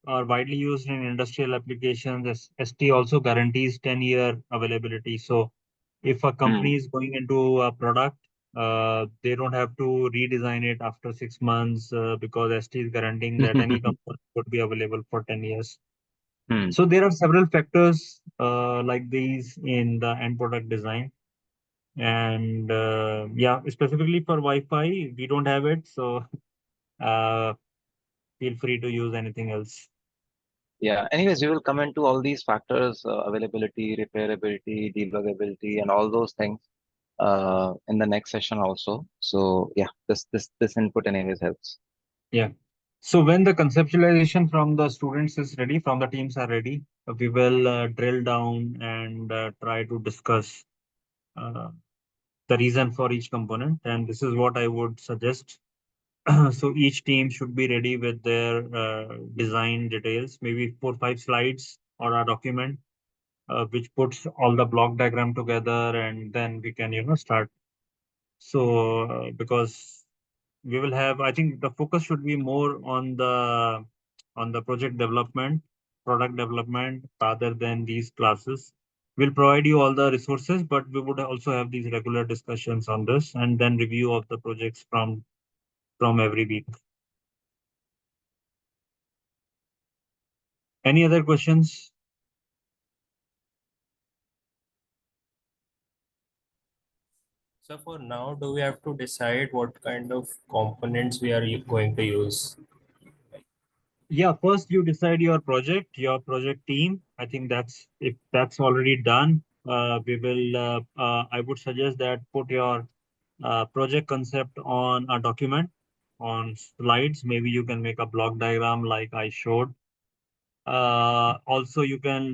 are widely used in industrial applications. ST also guarantees 10-year availability. So if a company is going into a product, they don't have to redesign it after 6 months because ST is guaranteeing that any component would be available for 10 years. Hmm. So there are several factors like these in the end product design. And yeah, specifically for Wi-Fi, we don't have it. So uh, feel free to use anything else. Yeah. Anyways, we will come into all these factors: availability, repairability, debuggability, and all those things in the next session also. So yeah, this input anyways helps. Yeah. So when the conceptualization from the students is ready, from the teams are ready, we will drill down and try to discuss uh, the reason for each component. And this is what I would suggest. So each team should be ready with their design details, maybe 4 or 5 slides or a document which puts all the block diagram together, and then we can start. So because we will have, I think the focus should be more on the project development, product development, rather than these classes. We'll provide you all the resources, but we would also have these regular discussions on this, and then review of the projects from every week. Any other questions? So for now, do we have to decide what kind of components we are going to use? Yeah, first you decide your project team. I think if that's already done, we will. I would suggest that put your project concept on a document, on slides. Maybe you can make a block diagram like I showed. Also, you can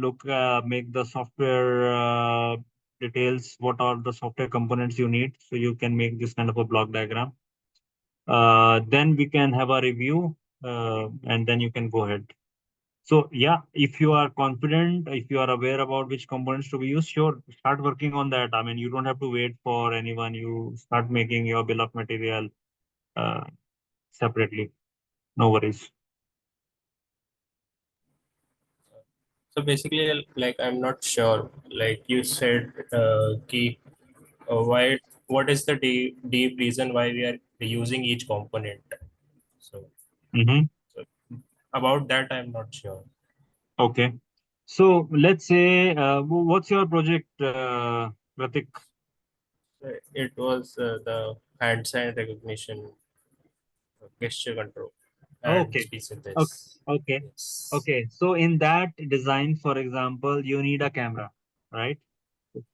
make the software details. What are the software components you need? So you can make this kind of a block diagram. Then we can have a review, and then you can go ahead. So yeah, if you are confident, if you are aware about which components to be used, sure, start working on that. I mean, you don't have to wait for anyone. You start making your bill of material uh, separately. No worries. So basically, like I'm not sure. Like you said, key. Why? What is the deep reason why we are using each component? So, Mm-hmm. so about that, I'm not sure. Okay. So let's say, what's your project, Pratik? It was the hand sign recognition, gesture control, and Okay. speech Okay. synthesis. Okay. Yes. Okay. So in that design, for example, you need a camera, right?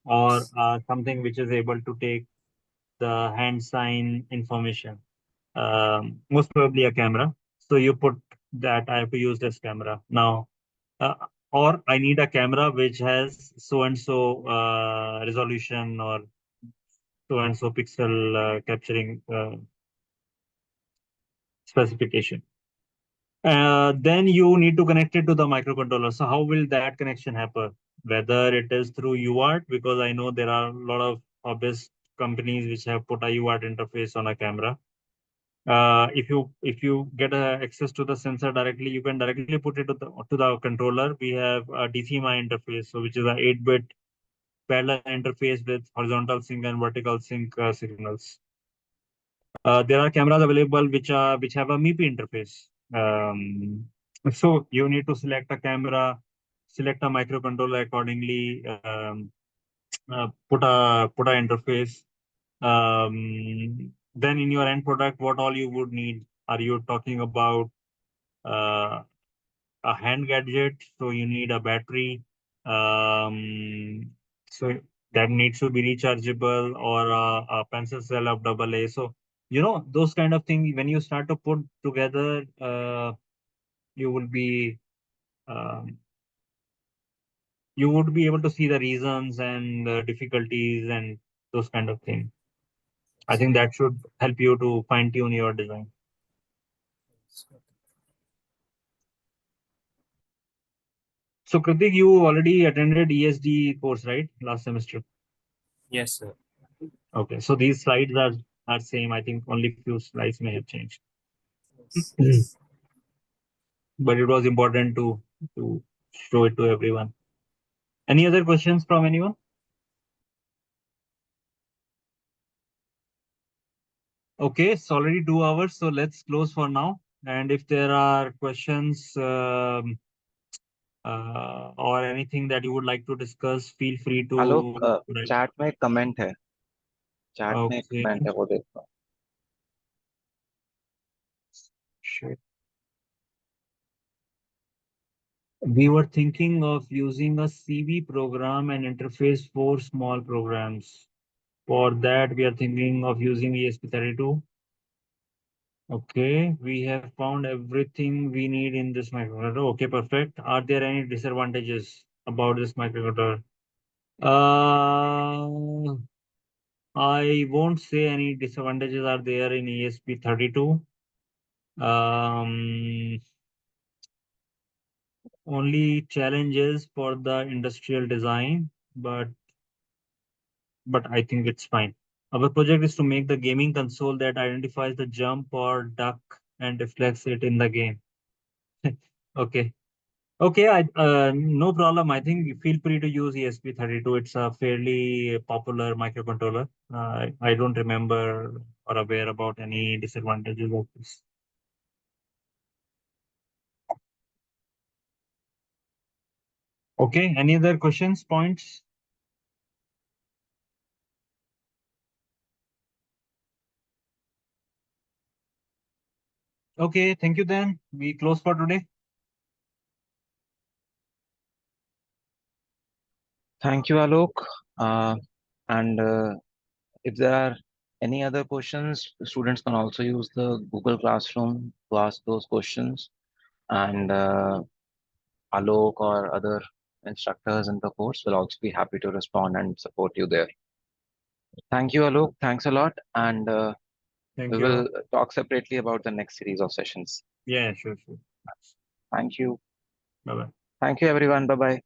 Or Yes. something which is able to take the hand sign information. Most probably a camera. So you put that I have to use this camera now, uh, or I need a camera which has so and so resolution or so and so pixel capturing specification. Then you need to connect it to the microcontroller. So how will that connection happen? Whether it is through UART, because I know there are a lot of hobbyist companies which have put a UART interface on a camera. If you get access to the sensor directly, you can directly put it to the controller. We have a DCMI interface, so which is a 8-bit parallel interface with horizontal sync and vertical sync signals. There are cameras available which have a MIPI interface. So you need to select a camera, select a microcontroller accordingly, put a interface. Then in your end product, what all you would need? Are you talking about uh, a hand gadget? So you need a battery. So that needs to be rechargeable, or a pencil cell of AA. So those kind of things. When you start to put together, you will be um, you would be able to see the reasons and difficulties and those kind of things. I think that should help you to fine tune your design. So Kritik, you already attended ESD course, right? Last semester. Yes, sir. Okay. So these slides are same. I think only few slides may have changed. Yes, yes. But it was important to show it to everyone. Any other questions from anyone? Okay, it's already 2 hours, so let's close for now. And if there are questions or anything that you would like to discuss, feel free Alok, to write. Chat में comment है, chat में Okay, comment है, वो देखो. sure. We were thinking of using a CV program and interface for small programs. For that, we are thinking of using ESP32. Okay, we have found everything we need in this microcontroller. Okay, perfect. Are there any disadvantages about this microcontroller? I won't say any disadvantages are there in ESP32. Only challenges for the industrial design, but I think it's fine. Our project is to make the gaming console that identifies the jump or duck and reflects it in the game. Okay. Okay, no problem. I think feel free to use ESP32. It's a fairly popular microcontroller. I don't remember or aware about any disadvantages of this. Okay, any other questions, points? Okay, thank you then. We close for today. Thank you, Alok. And if there are any other questions, students can also use the Google Classroom to ask those questions. And Alok or other instructors in the course will also be happy to respond and support you there. Thank you, Alok. Thanks a lot. And Thank we you. will talk separately about the next series of sessions. Yeah, sure. Thank you. Bye-bye. Thank you, everyone. Bye bye.